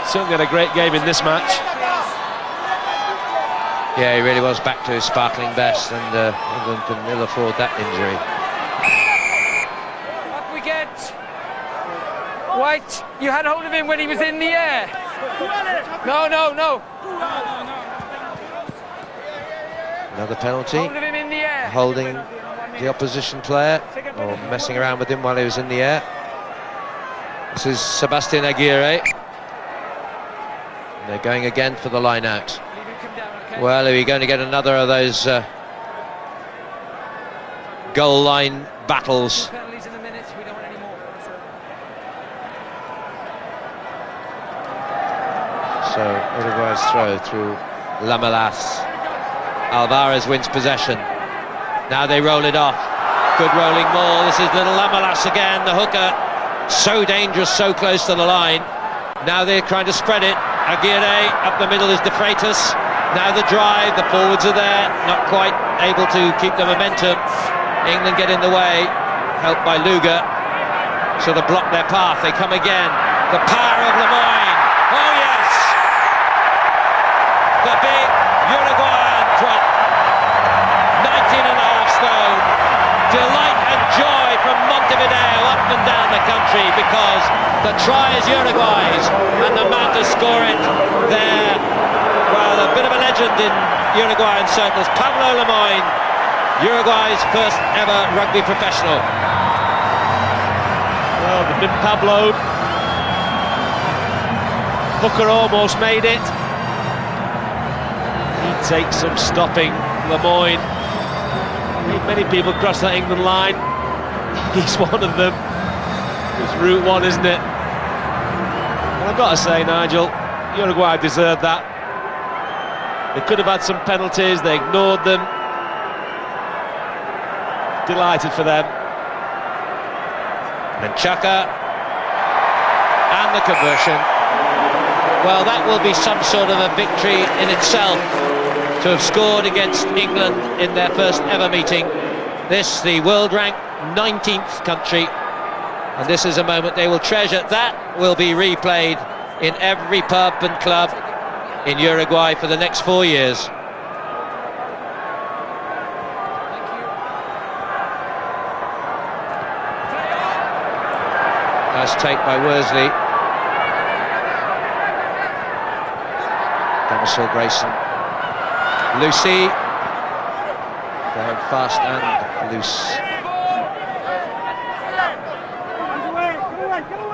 Certainly had a great game in this match. Yeah, he really was back to his sparkling best, and England can ill afford that injury. White, you had hold of him when he was in the air. No. Another penalty. Hold of him in the air. Holding the opposition player, or messing around with him while he was in the air. This is Sebastian Aguirre. They're going again for the line out. Well, are we going to get another of those goal line battles? So Uruguay's throw through Lamelas. Alvarez wins possession. Now they roll it off. Good rolling ball. This is little Lamelas again, the hooker. So dangerous, so close to the line. Now they're trying to spread it. Aguirre up the middle is De Freitas. Now the drive, the forwards are there, not quite able to keep the momentum. England get in the way, helped by Luger. So they block their path, they come again. The power of Lemoyne. Oh yes! The big Uruguayan drop. 19.5 stone. Delight and joy from Montevideo up and down the country, because the try is Uruguay's and the man to score it there, well, a bit of a legend in Uruguayan circles, Pablo Lemoyne, Uruguay's first ever rugby professional. Well, the big Pablo. Hooker almost made it. He takes some stopping. Lemoyne. Many people cross that England line. He's one of them. It's route one, isn't it? And I've got to say, Nigel, Uruguay deserved that. They could have had some penalties, they ignored them. Delighted for them. And Chaka, and the conversion. Well, that will be some sort of a victory in itself, to have scored against England in their first ever meeting. This, the world ranked 19th country, and this is a moment they will treasure. That will be replayed in every pub and club in Uruguay for the next 4 years. Nice take by Worsley. Demisel Grayson. Lucy. Going fast and loose.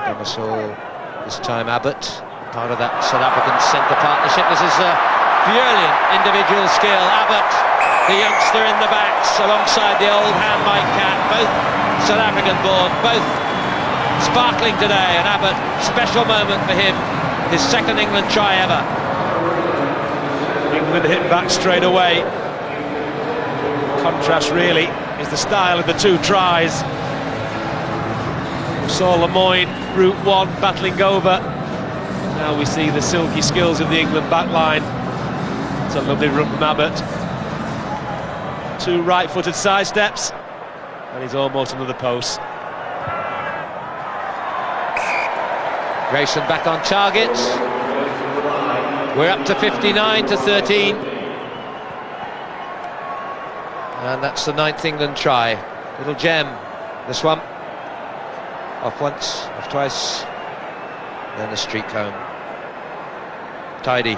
Demisel, this time Abbott, part of that South African centre partnership. This is a brilliant individual skill. Abbott, the youngster in the backs, alongside the old hand Mike Cat, both South African born, both sparkling today, and Abbott, special moment for him, his second England try ever. England hit back straight away. Contrast really is the style of the two tries. We saw Lemoyne, route one, battling over. Now we see the silky skills of the England back line. It's a lovely run from Abbott. Two right-footed side steps, and he's almost under the post. Grayson back on target. We're up to 59-13. And that's the 9th England try. Little gem, this one. Off once, off twice. Then a streak home. Tidy.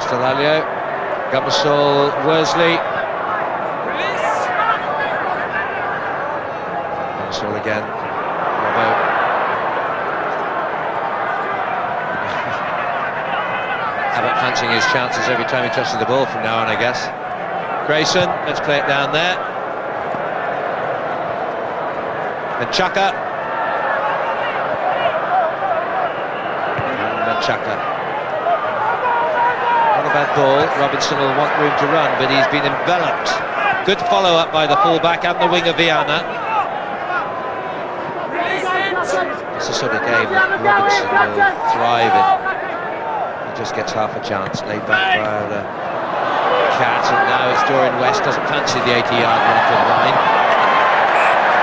Stelalio, Gummersall, Worsley. Gummersall again. Robbo. Abbott fancying his chances every time he touches the ball from now on, I guess. Grayson, let's play it down there. And Chaka. And Chaka. Bad ball. Robinson will want room to run, but he's been enveloped. Good follow-up by the fullback and the winger Viana. It's the sort of game that Robinson will thrive in. He just gets half a chance. Laid back crowd, Cat, and now it's Dorian West, doesn't fancy the 80-yard line.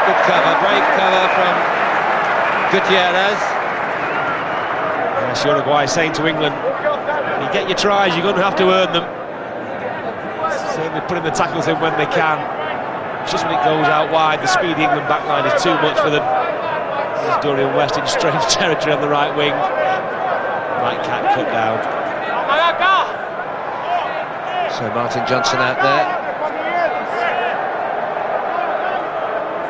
Good cover, brave cover from Gutierrez. Yes, Uruguay saying to England, you get your tries, you're going to have to earn them. Certainly putting the tackles in when they can. Just when it goes out wide, the speedy England backline is too much for them. There's Dorian West in strange territory on the right wing. Right Cat cut down. So Martin Johnson out there.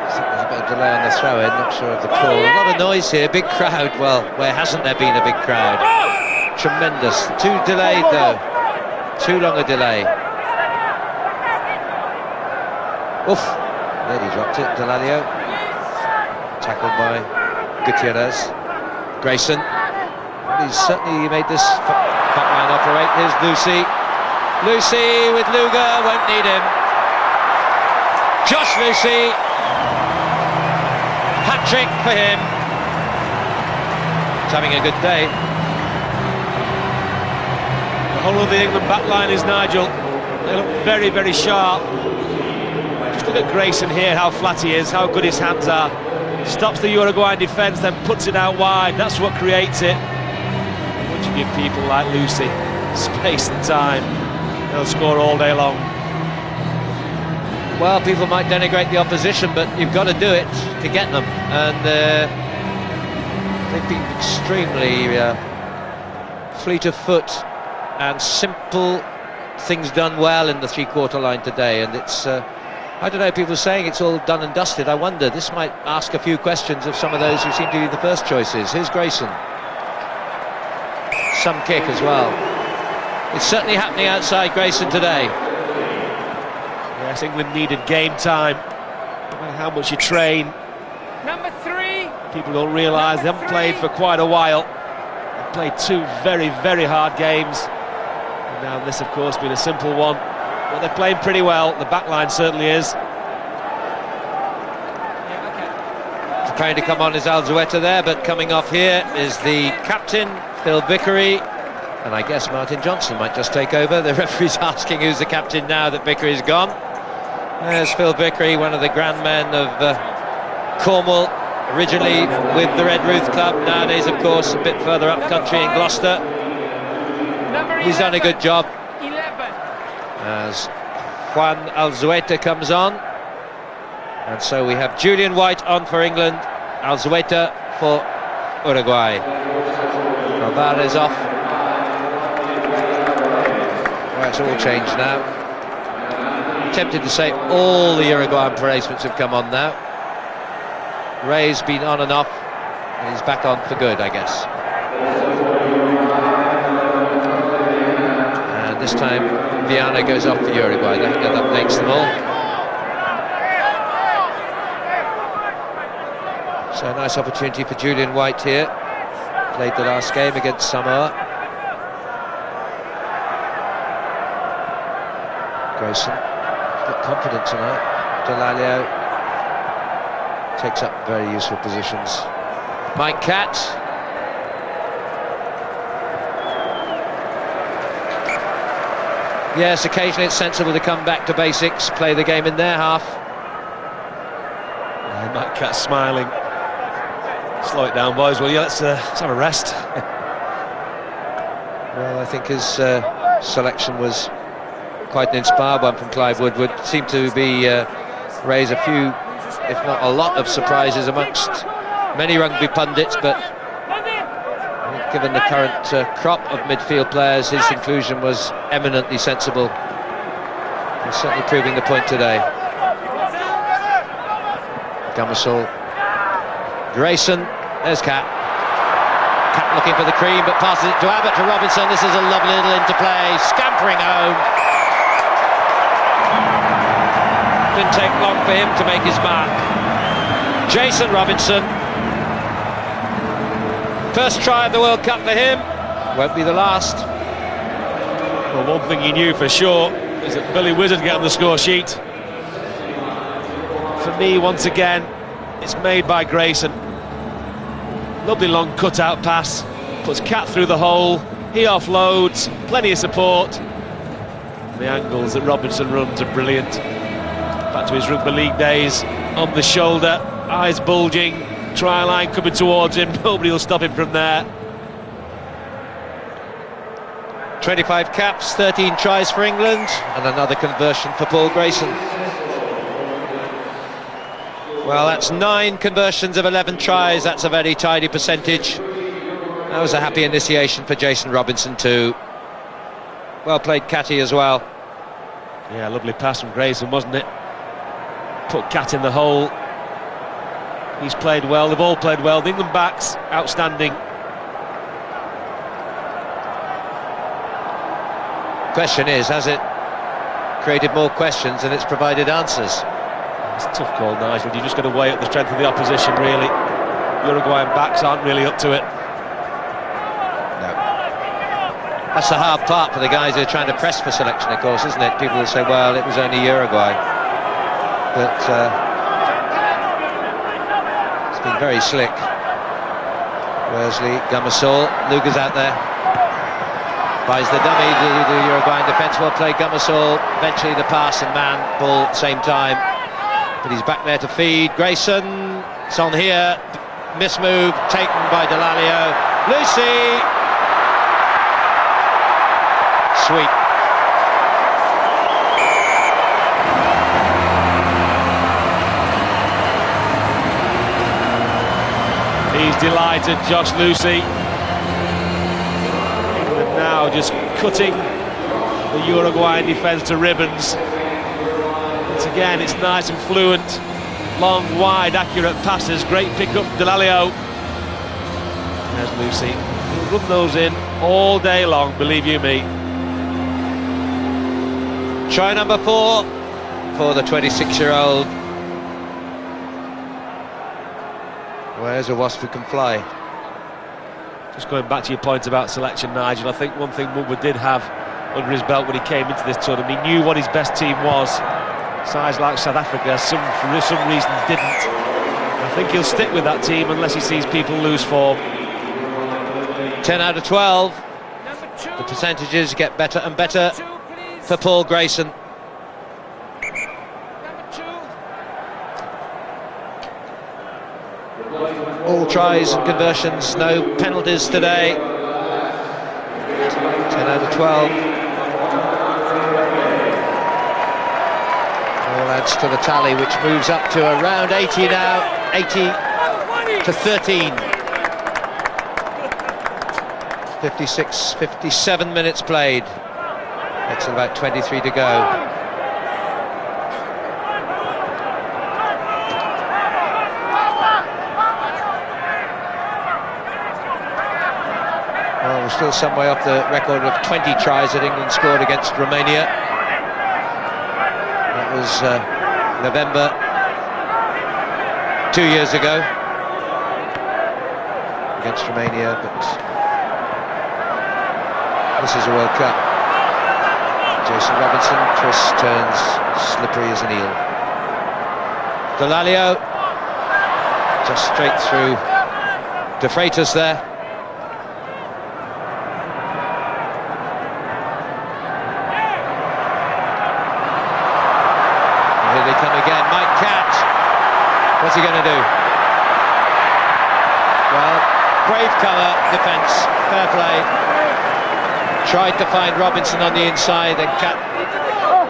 I think there's a bit of delay on the throw-in, not sure of the call. A lot of noise here, big crowd. Well, where hasn't there been a big crowd? Tremendous. Too delayed though. Too long a delay. Oof. Nearly dropped it, Delalio. Tackled by Gutierrez. Grayson. He's certainly made this backline operate. Here's Lucy. Lucy with Luger, won't need him. Josh Lucy. Hat-trick for him. He's having a good day. The whole of the England backline is Nigel. They look very, very sharp. Just look at Grayson here, how flat he is, how good his hands are. Stops the Uruguayan defence, then puts it out wide. That's what creates it. Once you give people like Lucy space and time, they'll score all day long. Well, people might denigrate the opposition, but you've got to do it to get them. And they've been extremely fleet of foot and simple things done well in the three-quarter line today. And it's, I don't know, people saying it's all done and dusted. I wonder, this might ask a few questions of some of those who seem to be the first choices. Here's Grayson. Some kick as well. It's certainly happening outside Grayson today. Yes, England needed game time. No matter how much you train. Number 3. People don't realise they haven't played for quite a while. They've played two very, very hard games. And now this, of course, been a simple one. But they're playing pretty well. The back line certainly is. Trying to come on is Alzueta there, but coming off here is the captain, Phil Vickery. And I guess Martin Johnson might just take over. The referee's asking who's the captain now that Vickery's gone. There's Phil Vickery, one of the grand men of Cornwall, originally with the Red Ruth Club, nowadays of course a bit further up country in Gloucester. He's done a good job. 11. As Juan Alzueta comes on. And so we have Julian White on for England, Alzueta for Uruguay. Alvarez off. Well, it's all changed now. I'm tempted to say all the Uruguayan replacements have come on now. Ray's been on and off, and he's back on for good, I guess. And this time Viana goes off for Uruguay. That updates them all. So a nice opportunity for Julian White here. Played the last game against Samoa. Grayson, he's got confidence tonight. Delalio takes up very useful positions. Mike Cat. Yes, occasionally it's sensible to come back to basics, play the game in their half. And Mike Cat smiling. Slow it down, boys, will you? Let's have a rest. Well, I think his selection was quite an inspired one from Clive Woodward. Seemed to be raise a few, if not a lot, of surprises amongst many rugby pundits, but I think given the current crop of midfield players, his inclusion was eminently sensible. He's certainly proving the point today. Gummersall. Grayson, there's Cat. Cat looking for the cream, but passes it to Abbott, to Robinson. This is a lovely little interplay, scampering home. Didn't take long for him to make his mark. Jason Robinson. First try of the World Cup for him. Won't be the last. Well, one thing he knew for sure is that Billy Wizard get on the score sheet. For me, once again, it's made by Grayson. Lovely long cut-out pass. Puts Cat through the hole. He offloads. Plenty of support. The angles that Robinson runs are brilliant. Back to his rugby league days, on the shoulder, eyes bulging, try line coming towards him, nobody will stop him from there. 25 caps, 13 tries for England, and another conversion for Paul Grayson. Well, that's 9 conversions of 11 tries. That's a very tidy percentage. That was a happy initiation for Jason Robinson too. Well played, Catty, as well. Yeah, lovely pass from Grayson, wasn't it? Put Cat in the hole. He's played well, they've all played well. The England backs, outstanding. Question is, has it created more questions than it's provided answers? It's a tough call, Nigel. You've just got to weigh up the strength of the opposition, really. Uruguayan backs aren't really up to it. No. That's the hard part for the guys who are trying to press for selection, of course, isn't it? People will say, well, it was only Uruguay. But it's been very slick. Worsley, Gummersall, Luger's out there. Buys the dummy, the Uruguayan defence well played. Gummersall, eventually the pass and man, ball at the same time. But he's back there to feed. Grayson, it's on here. Mismove, taken by Delalio. Lucy! Sweet. He's delighted, Josh Lucy. England now just cutting the Uruguayan defence to ribbons. Once again, it's nice and fluent. Long, wide, accurate passes. Great pick-up, Delalio. There's Lucy. He'll run those in all day long, believe you me. Try number 4 for the 26-year-old. Where's a wasp who can fly? Just going back to your point about selection, Nigel, I think one thing Woodward did have under his belt when he came into this tournament, he knew what his best team was. Sides like South Africa, for some reasons didn't. I think he'll stick with that team unless he sees people lose form. 10 out of 12. The percentages get better and better for Paul Grayson. All tries and conversions, no penalties today. 10 out of 12. All adds to the tally, which moves up to around 80 now. 80 to 13. 56, 57 minutes played. That's about 23 to go. Well, we're still some way off the record of 20 tries that England scored against Romania. That was November 2 years ago against Romania, but this is a World Cup. Jason Robinson twists, turns, slippery as an eel. Delalio just straight through De Freitas there. And here they come again. Mike Catt. What's he going to do? Well, brave cover defence, fair play. Tried to find Robinson on the inside, and Catt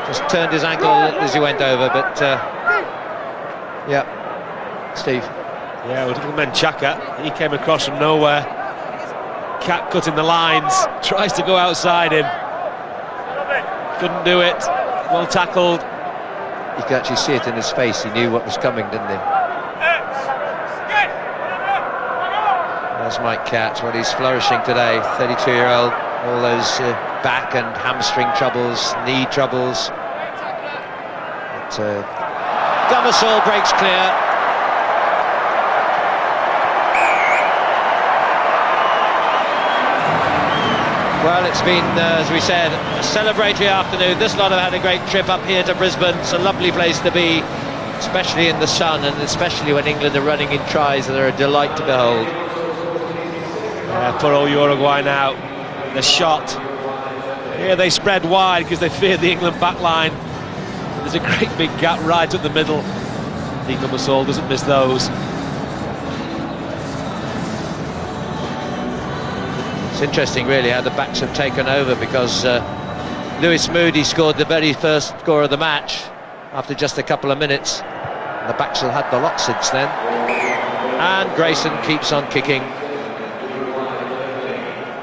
just turned his ankle a little as he went over, but yeah, Steve. Yeah, well, little man Chaka, he came across from nowhere. Catt cutting the lines, tries to go outside him. Couldn't do it, well tackled. You could actually see it in his face, he knew what was coming, didn't he? There's Mike Catt, well, he's flourishing today, 32-year-old. All those back and hamstring troubles, knee troubles. But Gummersall breaks clear. Well, it's been, as we said, a celebratory afternoon. This lot have had a great trip up here to Brisbane. It's a lovely place to be, especially in the sun, and especially when England are running in tries that are a delight to behold. Poor old Uruguay now. The shot Here they spread wide because they fear the England back line. There's a great big gap right up the middle. Gummersall doesn't miss those. It's interesting really how the backs have taken over, because Lewis Moody scored the very first score of the match after just a couple of minutes. And the backs have had the lot since then. And Grayson keeps on kicking.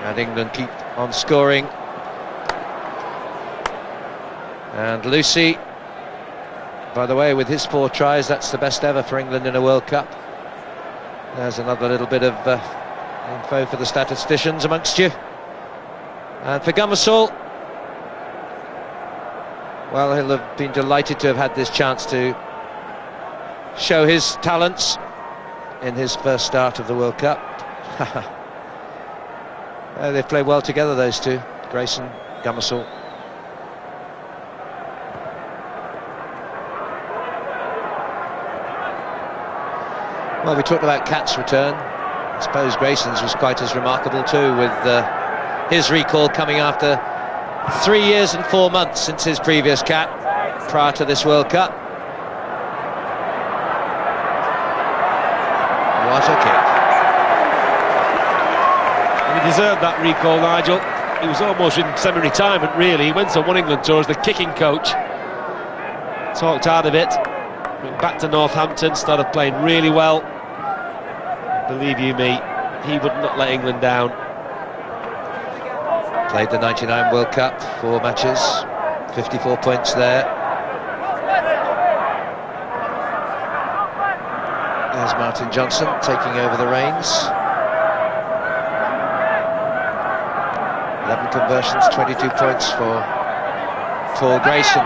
And England keep on scoring. And Lucy, by the way, with his 4 tries, that's the best ever for England in a World Cup. There's another little bit of info for the statisticians amongst you. And for Gummersall, well, he'll have been delighted to have had this chance to show his talents in his first start of the World Cup. They've played well together, those two, Grayson, Gummersall. Well, we talked about Cat's return. I suppose Grayson's was quite as remarkable too, with his recall coming after 3 years and 4 months since his previous cap prior to this World Cup. What a kick. He deserved that recall, Nigel. He was almost in semi-retirement, really. He went to one England tour as the kicking coach. Talked out of it. Went back to Northampton, started playing really well. Believe you me, he would not let England down. Played the 99 World Cup, 4 matches, 54 points there. There's Martin Johnson taking over the reins. 11 conversions, 22 points for Paul Grayson.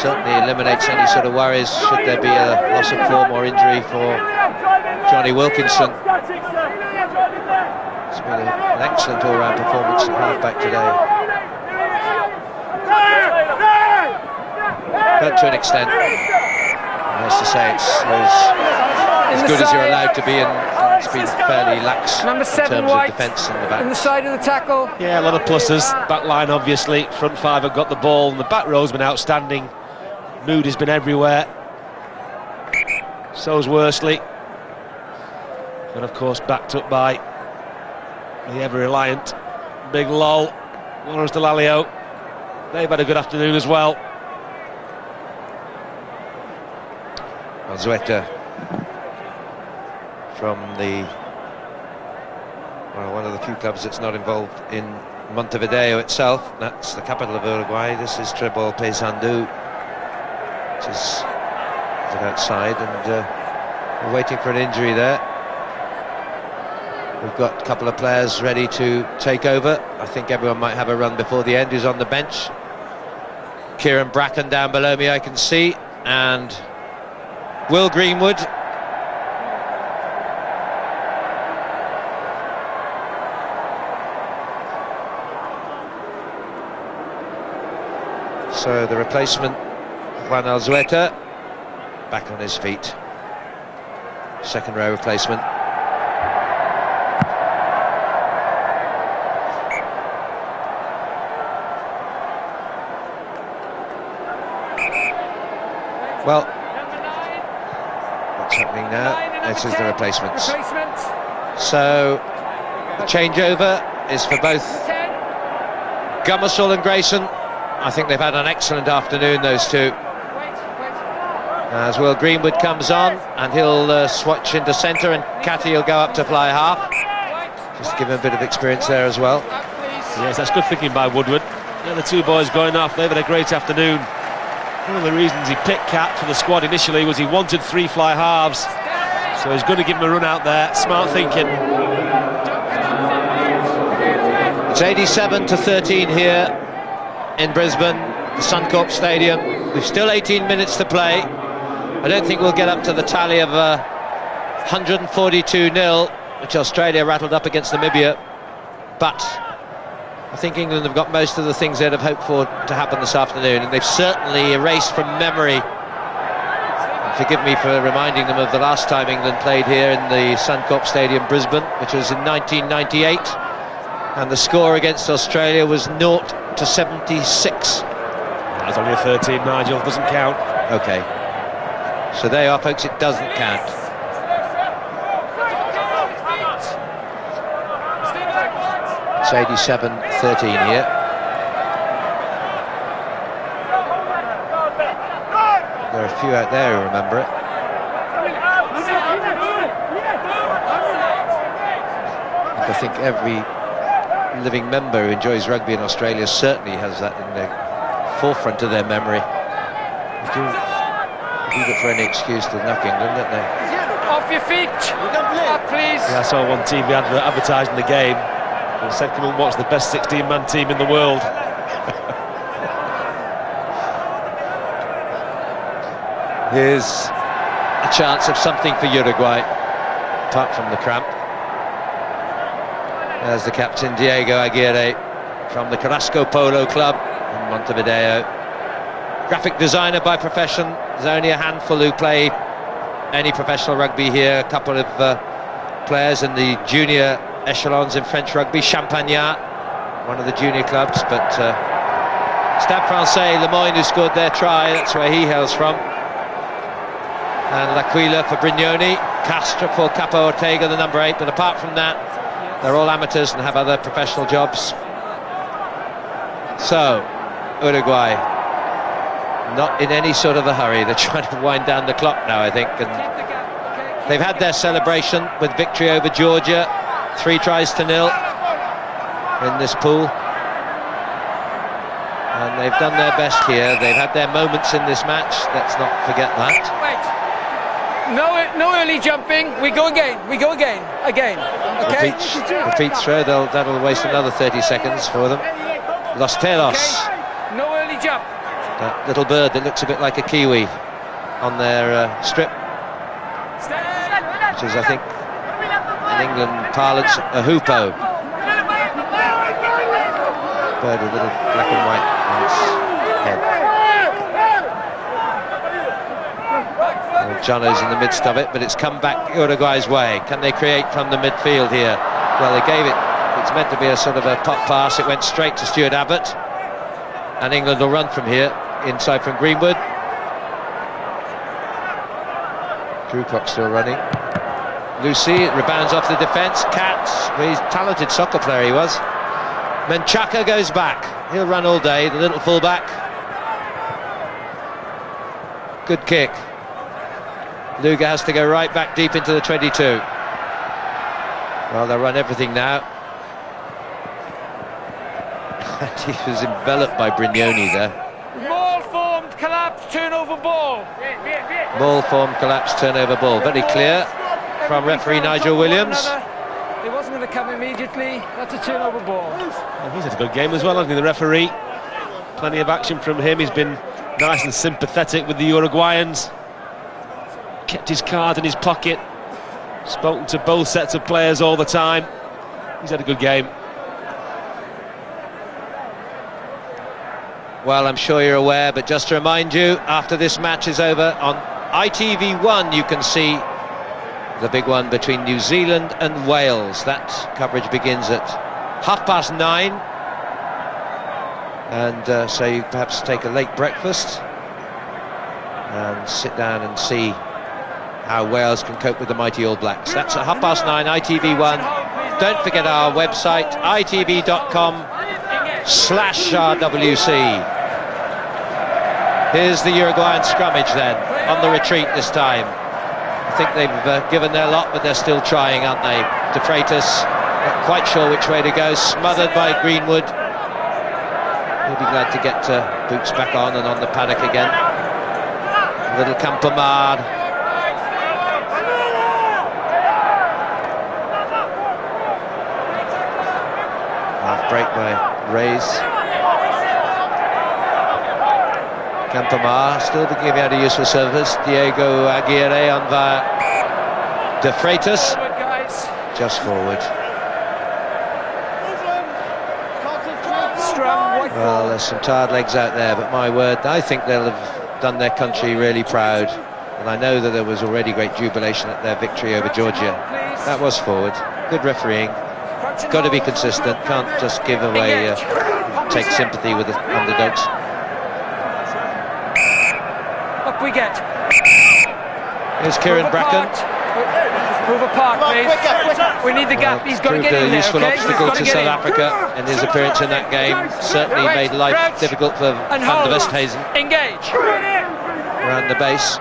Certainly eliminates any sort of worries should there be a loss of form or injury for Johnny Wilkinson. It's been an excellent all-round performance at half-back today. But to an extent, nice to say, it's as good as you're allowed to be, and it's been fairly lax in terms of defence in the back. In the side of the tackle. Yeah, a lot of pluses. Back line, obviously. Front 5 have got the ball, and the back row's been outstanding. Mood has been everywhere. So's Worsley. And of course backed up by the ever-reliant Big Lol, Lawrence Delalio. They've had a good afternoon as well. Alzueta from one of the few clubs that's not involved in Montevideo itself. That's the capital of Uruguay. This is Trebol Paysandú, which is outside, and we're waiting for an injury there. We've got a couple of players ready to take over. I think everyone might have a run before the end. Who's on the bench? Kieran Bracken down below me, I can see, and Will Greenwood. So the replacement, Juan Alzueta, back on his feet. Second row replacement. Well, what's happening now? This is the replacements. So the changeover is for both Gummersall and Grayson. I think they've had an excellent afternoon, those two. As Will Greenwood comes on, and he'll switch into centre, and Catty will go up to fly half. Just to give him a bit of experience there as well. Yes, that's good thinking by Woodward. Yeah, the two boys going off, they've had a great afternoon. One of the reasons he picked Cat for the squad initially was he wanted 3 fly halves, so he's going to give him a run out there. Smart thinking. It's 87-13 here in Brisbane, the Suncorp Stadium. We've still 18 minutes to play. I don't think we'll get up to the tally of 142-0, which Australia rattled up against Namibia, but I think England have got most of the things they'd have hoped for to happen this afternoon, and they've certainly erased from memory. And forgive me for reminding them of the last time England played here in the Suncorp Stadium, Brisbane, which was in 1998. And the score against Australia was 0-76. That's only a 13, Nigel, doesn't count. Okay. So there you are, folks, it doesn't count. It's 87-13 here. There are a few out there who remember it. I think every living member who enjoys rugby in Australia certainly has that in the forefront of their memory. They do look for any excuse to knock England, don't they? Off your feet! Up, please! Yeah, I saw one TV advert advertising the game. It said, come and watch the best 16-man team in the world. Here's a chance of something for Uruguay, apart from the cramp. There's the captain, Diego Aguirre, from the Carrasco Polo Club in Montevideo. Graphic designer by profession. There's only a handful who play any professional rugby here. A couple of players in the junior echelons in French rugby. Champagnat, one of the junior clubs, but Stade Francais, Lemoyne, who scored their try, that's where he hails from. And L'Aquila for Brignoni, Castro for Capo Ortega, the number 8, but apart from that, they're all amateurs and have other professional jobs. So, Uruguay, not in any sort of a hurry. They're trying to wind down the clock now, I think. And they've had their celebration with victory over Georgia, 3-0 in this pool. And they've done their best here. They've had their moments in this match. Let's not forget that. No early jumping. We go again. Okay. The feet throw. That'll waste another 30 seconds for them. Los Telos. Okay. No early jump. That little bird that looks a bit like a kiwi on their strip, which is, I think, in England parlance, a hoopoe. Bird with a little black and white on its head. Well, Jono's in the midst of it, but it's come back Uruguay's way. Can they create from the midfield here? Well, they gave it. It's meant to be a sort of a pop pass. It went straight to Stuart Abbott, and England will run from here, inside from Greenwood. Drew Clock still running. Lucy, it rebounds off the defence. Katz, he's a talented soccer player, he was. Menchaca goes back. He'll run all day, the little fullback. Good kick. Luga has to go right back deep into the 22. Well, they'll run everything now. He was enveloped by Brignoni there. Ball formed, collapse, turnover ball. Ball formed, collapse, turnover ball. Very clear from referee Nigel Williams. It wasn't going to come immediately. That's a turnover ball. Well, he's had a good game as well, hasn't he, the referee? Plenty of action from him. He's been nice and sympathetic with the Uruguayans. Kept his card in his pocket. Spoken to both sets of players all the time. He's had a good game. Well, I'm sure you're aware, but just to remind you, after this match is over, on ITV1 you can see the big one between New Zealand and Wales. That coverage begins at 9:30, and so you perhaps take a late breakfast and sit down and see how Wales can cope with the mighty All Blacks. That's at 9:30, ITV1. Don't forget our website, itv.com/RWC. Here's the Uruguayan scrummage then, on the retreat this time. I think they've given their lot, but they're still trying, aren't they? De Freitas, not quite sure which way to go, smothered by Greenwood. He'll be glad to get boots back on and on the paddock again. Little Campomard. Half break by Reyes. Campomar still giving out a useful service. Diego Aguirre on via De Freitas. Just forward. Well, there's some tired legs out there, but my word, I think they'll have done their country really proud. And I know that there was already great jubilation at their victory over Georgia. That was forward. Good refereeing. got to be consistent. Can't just give away, take sympathy with the underdogs. Up we get. Here's Kieran Bracken. Move apart, please. We need the gap. He's got to get in there, useful okay? obstacle to South Africa in his appearance in that game. Certainly made life difficult for Van der Westhuizen. Engage. Around the base.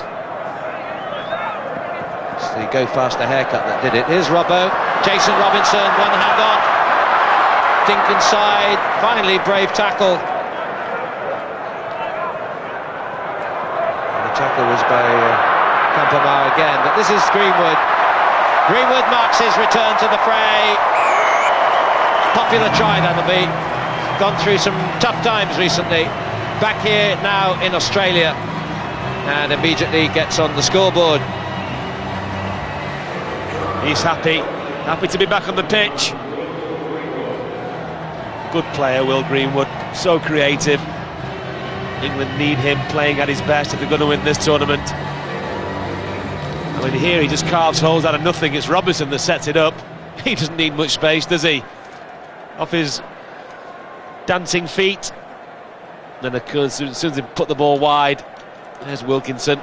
It's the go faster haircut that did it. Here's Robbo. Jason Robinson, one hand off. Dink inside. Finally, brave tackle. And the tackle was by Campamar again, but this is Greenwood. Greenwood marks his return to the fray. Popular try, that'll be. Gone through some tough times recently. Back here now in Australia, and immediately gets on the scoreboard. He's happy to be back on the pitch. Good player, Will Greenwood, so creative. England need him playing at his best if they're going to win this tournament. I mean, here he just carves holes out of nothing. It's Robinson that sets it up. He doesn't need much space, does he? Off his dancing feet. Then of course, as soon as they put the ball wide, there's Wilkinson.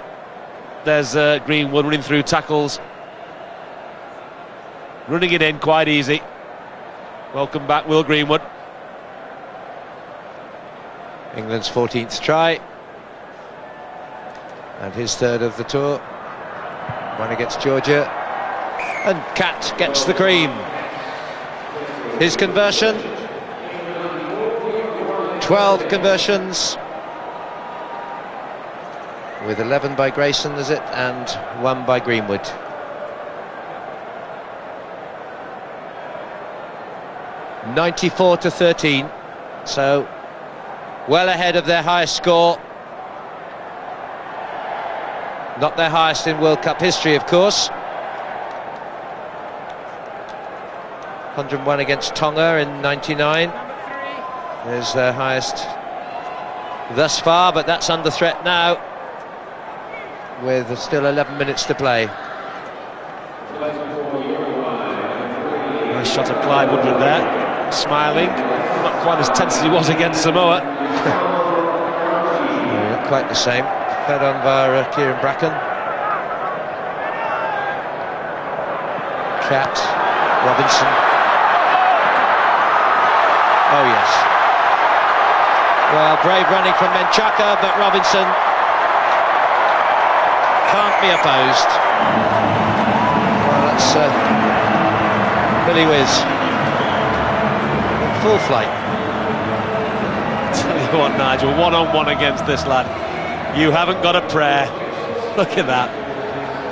There's Greenwood running through tackles. Running it in quite easy. Welcome back, Will Greenwood. England's 14th try. And his third of the tour. One against Georgia. And Cat gets the cream. His conversion. 12 conversions. With 11 by Grayson, is it? And 1 by Greenwood. (94-13), so well ahead of their highest score. Not their highest in World Cup history, of course. 101 against Tonga in '99 is their highest thus far, but that's under threat now with still 11 minutes to play. Nice shot of Clive Woodward there, smiling, not quite as tense as he was against Samoa. Not quite the same. Fed on by Kieran Bracken. Cat, Robinson. Oh yes. Well, brave running from Menchaca, but Robinson can't be opposed. Well, that's Billy Whiz. In full flight. Tell you what, Nigel, one-on-one against this lad. You haven't got a prayer. Look at that.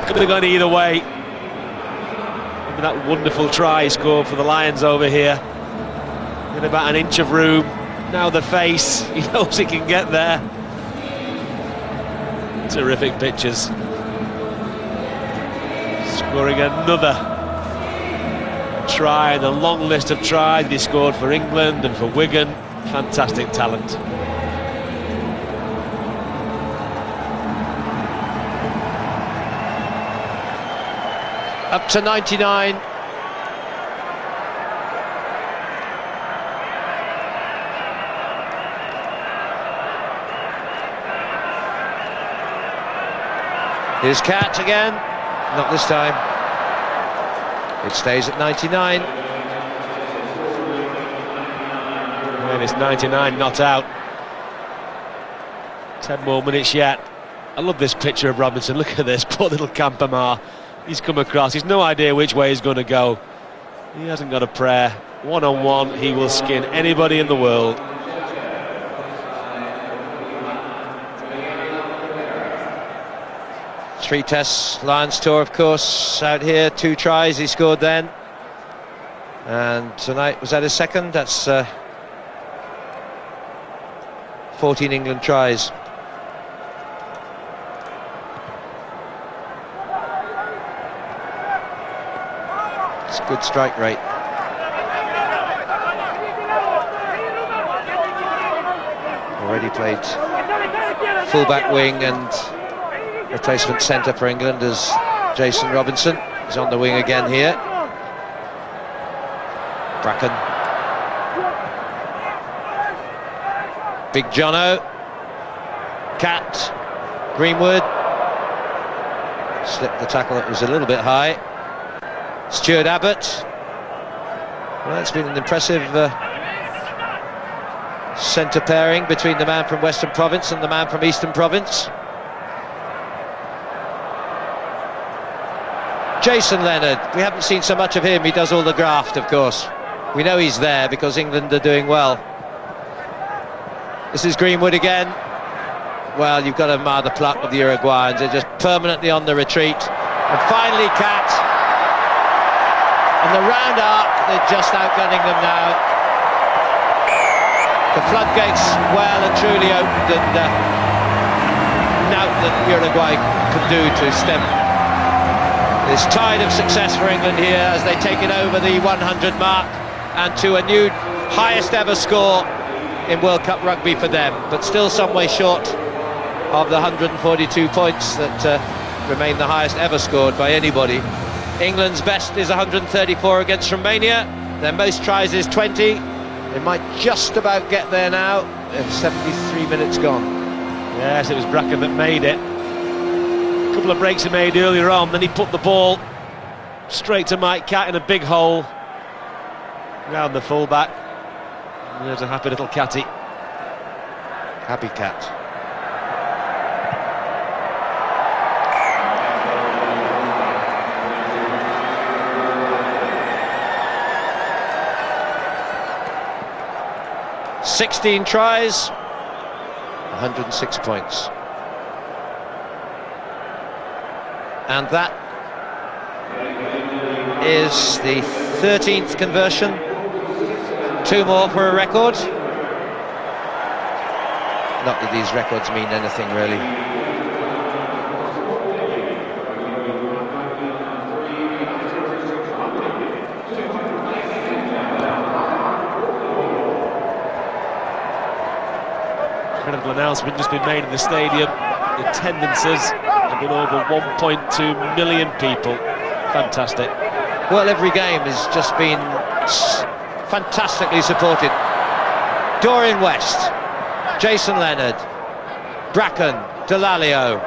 Could have gone either way. Even that wonderful try he scored for the Lions over here. In about an inch of room. Now the face. He knows he can get there. Terrific pictures. Scoring another try in the long list of tries he scored for England and for Wigan. Fantastic talent. Up to 99. Here's Cat again. Not this time. It stays at 99. And it's 99 not out. 10 more minutes yet. I love this picture of Robinson. Look at this, poor little Campamar. He's come across, he's no idea which way he's going to go. He hasn't got a prayer. One-on-one, he will skin anybody in the world. Three tests, Lions tour, of course, out here. 2 tries he scored then. And tonight, was that his second? That's 14 England tries. It's a good strike rate. Already played full-back wing and replacement centre for England as Jason Robinson. He's on the wing again here. Bracken. Big Jono. Cat. Greenwood. Slipped the tackle, that was a little bit high. Stuart Abbott. Well, it's been an impressive centre pairing between the man from Western Province and the man from Eastern Province. Jason Leonard, we haven't seen so much of him. He does all the graft, of course. We know he's there because England are doing well. This is Greenwood again. Well, you've got to admire the pluck of the Uruguayans. They're just permanently on the retreat. And finally, Cat. On the round arc, they're just outgunning them now. The floodgates well and truly opened, and nothing that Uruguay could do to stem this tide of success for England here as they take it over the 100 mark and to a new highest ever score in World Cup rugby for them, but still some way short of the 142 points that remain the highest ever scored by anybody. England's best is 134 against Romania. Their most tries is 20. They might just about get there now. 73 minutes gone. Yes, it was Bracken that made it. A couple of breaks he made earlier on, then he put the ball straight to Mike Cat in a big hole round the fullback. And there's a happy little Catty. Happy Cat. ...16 tries, 106 points. And that is the 13th conversion. 2 more for a record. Not that these records mean anything, really. Incredible announcement just been made in the stadium. The attendances have been over 1.2 million people. Fantastic. Well, every game has just been fantastically supported. Dorian West, Jason Leonard, Bracken, Delalio,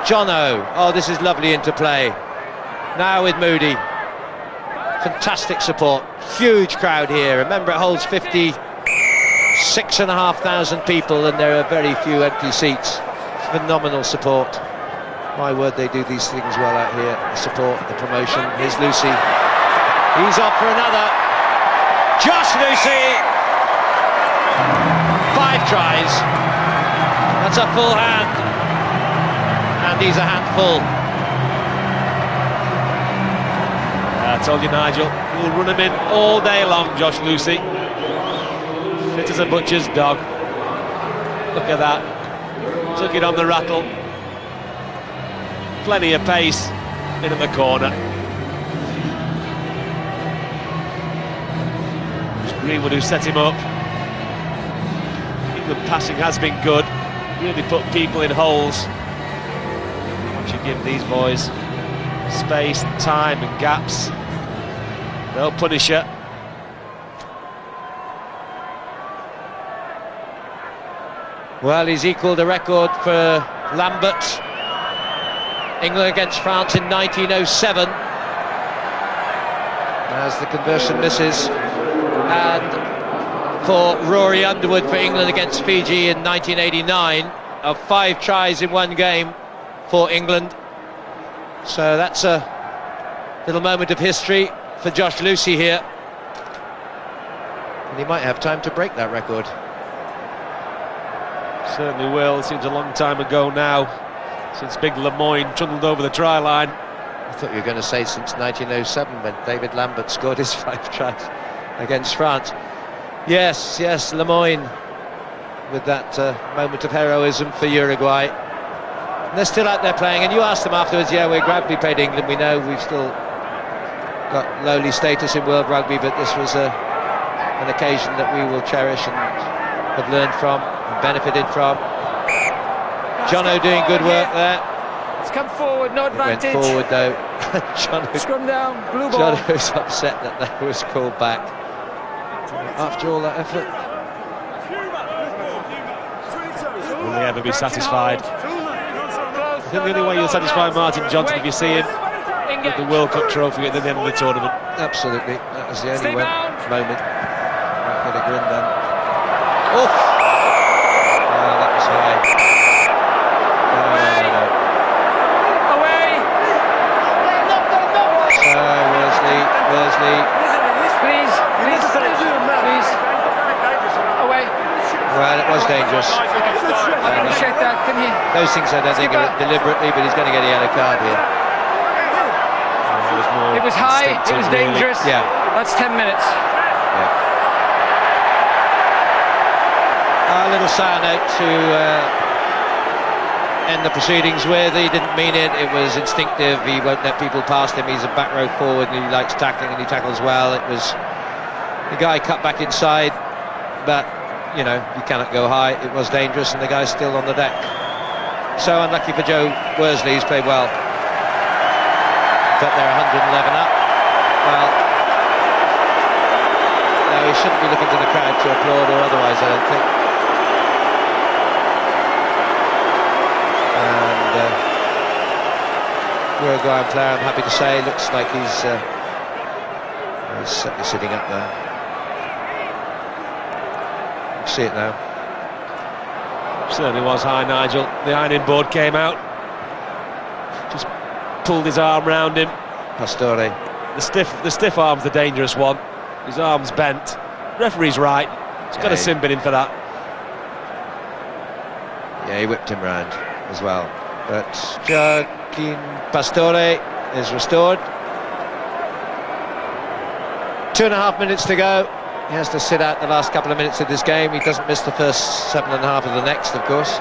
Jono. Oh, this is lovely interplay. Now with Moody. Fantastic support. Huge crowd here. Remember, it holds 56,500 people and there are very few empty seats. Phenomenal support. My word, they do these things well out here. The support, the promotion. Here's Lucy. He's off for another. Josh Lucy. 5 tries. That's a full hand. And he's a handful. I told you, Nigel, we'll run him in all day long, Josh Lucy. Fit as a butcher's dog. Look at that. Took it on the rattle. Plenty of pace in at the corner. It's Greenwood who set him up. England passing has been good. Really put people in holes. Once you give these boys space, time and gaps, they'll punish you. Well, he's equalled the record for Lambert. England against France in 1907. As the conversion misses. And for Rory Underwood for England against Fiji in 1989, of 5 tries in one game for England. So that's a little moment of history for Josh Lucy here. And he might have time to break that record. Certainly will. Seems a long time ago now since Big Lemoyne trundled over the try line. I thought you were going to say since 1907 when David Lambert scored his 5 tries against France. Yes, Lemoyne with that moment of heroism for Uruguay. And they're still out there playing, and you asked them afterwards, yeah, we're glad we played England. We know we've still got lowly status in world rugby, but this was an occasion that we will cherish and have learned from and benefited from. Jono doing good work there. It's come forward, no advantage. Went forward though. Scrum down, blue ball. John was upset that was called back after all that effort. Will he ever be satisfied? I think the only way you'll satisfy Martin Johnson if you see him with the World Cup trophy at the end of the tournament. Absolutely, that was the only moment. Might get a grin then. Oof! Oh, that was high. No. Away! So, Worsley. Please. Away. Well, it was dangerous. Check that, can you? Those things I don't think are deliberately, but he's going to get a yellow card here. It was high, it was dangerous. Yeah. That's 10 minutes. A little sour note to end the proceedings with. He didn't mean it. It was instinctive. He won't let people past him. He's a back row forward and he likes tackling and he tackles well. It was the guy cut back inside, but you know, you cannot go high. It was dangerous and the guy's still on the deck. So unlucky for Joe Worsley. He's played well. But they're 111 up. Well, no, he shouldn't be looking to the crowd to applaud or otherwise, I don't think. And Uruguayan player, I'm happy to say, looks like he's certainly sitting up there. You see it now. Certainly was high, Nigel. The ironing board came out. Just pulled his arm round him. Pastore. The stiff arm's the dangerous one. His arm's bent. Referee's right. He's got a sin bin in for that. Yeah, he whipped him round as well. But Joaquin Pastore is restored. 2.5 minutes to go. He has to sit out the last couple of minutes of this game. He doesn't miss the first 7.5 of the next, of course.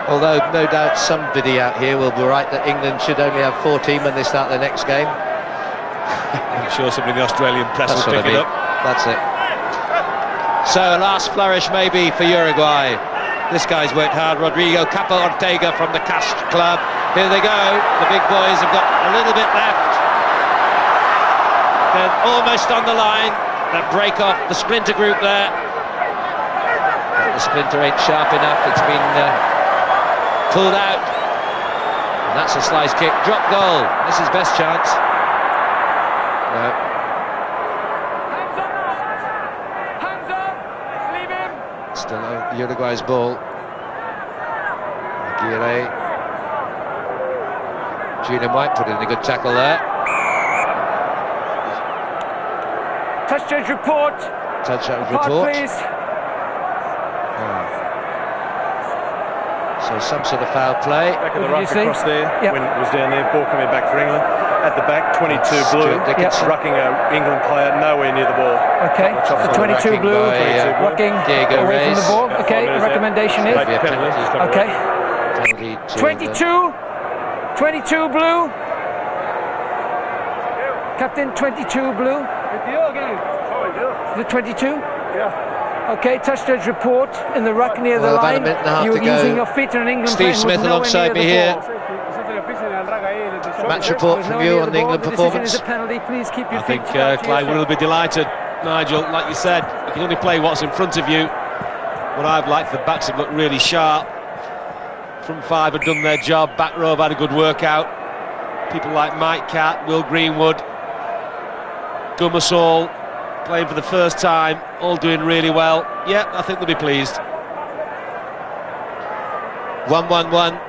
Although no doubt somebody out here will be right that England should only have 14 when they start their next game. I'm sure somebody in the Australian press will pick it up. That's it. So a last flourish maybe for Uruguay. This guy's worked hard. Rodrigo Capo Ortega from the Cast Club. Here they go. The big boys have got a little bit left. They're almost on the line. That break off the splinter group there. But the splinter ain't sharp enough. It's been pulled out. And that's a slice kick. Drop goal. This is best chance. No. Hands up! Leave him! Still Uruguay's ball. Aguirre. Julian White put in a good tackle there. Touch judge report. Touch judge report. Please. So some sort of foul play. Back of the ruck across there, when it was down there, ball coming back for England. At the back, 22 blue, rucking an England player nowhere near the ball. Okay, so 22 blue, rucking away from the ball. Okay, the recommendation is? Okay. 22 blue. Captain, 22 blue. Is it 22? Yeah. Okay, touch judge report in the ruck near the line. You were using your feet on an England Steve Smith alongside me here. Match report from you on the England performance. I think Clive will be delighted, Nigel. Like you said, you can only play what's in front of you. What I've liked, the backs have looked really sharp. Front five have done their job. Back row have had a good workout. People like Mike Catt, Will Greenwood, Gummersall, playing for the first time, all doing really well. Yeah, I think they'll be pleased. 1-1-1.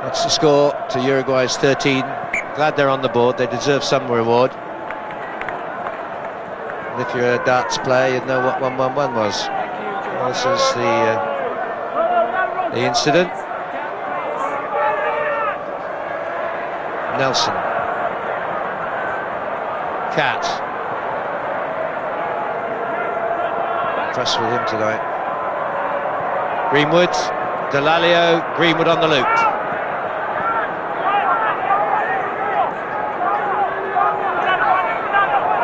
That's the score to Uruguay's 13. Glad they're on the board. They deserve some reward. And if you're a darts player, you'd know what 1-1-1 was. This is the incident. Nelson. Cat. Impressed with him tonight. Greenwood, Delalio, Greenwood on the loop.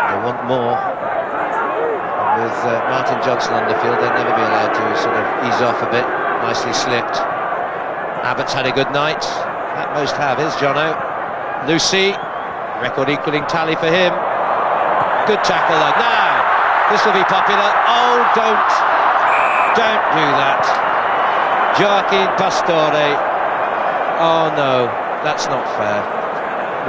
They want more. And with Martin Johnson on the field, they'll never be allowed to sort of ease off a bit. Nicely slipped. Abbott's had a good night. At most have is Jono. Lucy, record equaling tally for him. Good tackle though. Now, this will be popular. Oh, don't do that. Joaquin Pastore. Oh no, that's not fair.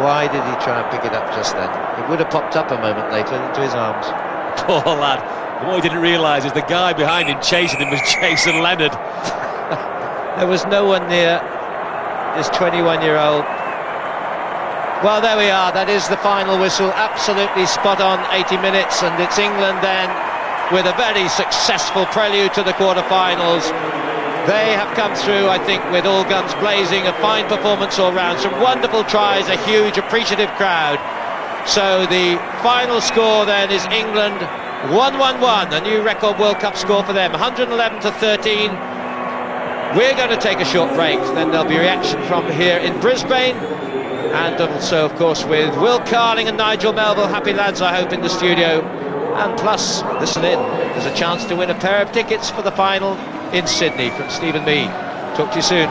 Why did he try and pick it up just then? It would have popped up a moment later into his arms. Poor lad. What he didn't realise is the guy behind him chasing him was Jason Leonard. There was no one near this 21-year-old. Well, there we are. That is the final whistle. Absolutely spot on 80 minutes, and it's England then with a very successful prelude to the quarter-finals. They have come through, I think, with all guns blazing. A fine performance all round. Some wonderful tries, a huge appreciative crowd. So the final score then is England 1-1-1, a new record World Cup score for them, 111-13. We're going to take a short break, then there'll be reaction from here in Brisbane, and also, of course, with Will Carling and Nigel Melville. Happy lads, I hope, in the studio. And plus, listen in, there's a chance to win a pair of tickets for the final in Sydney from Stephen Mead. Talk to you soon.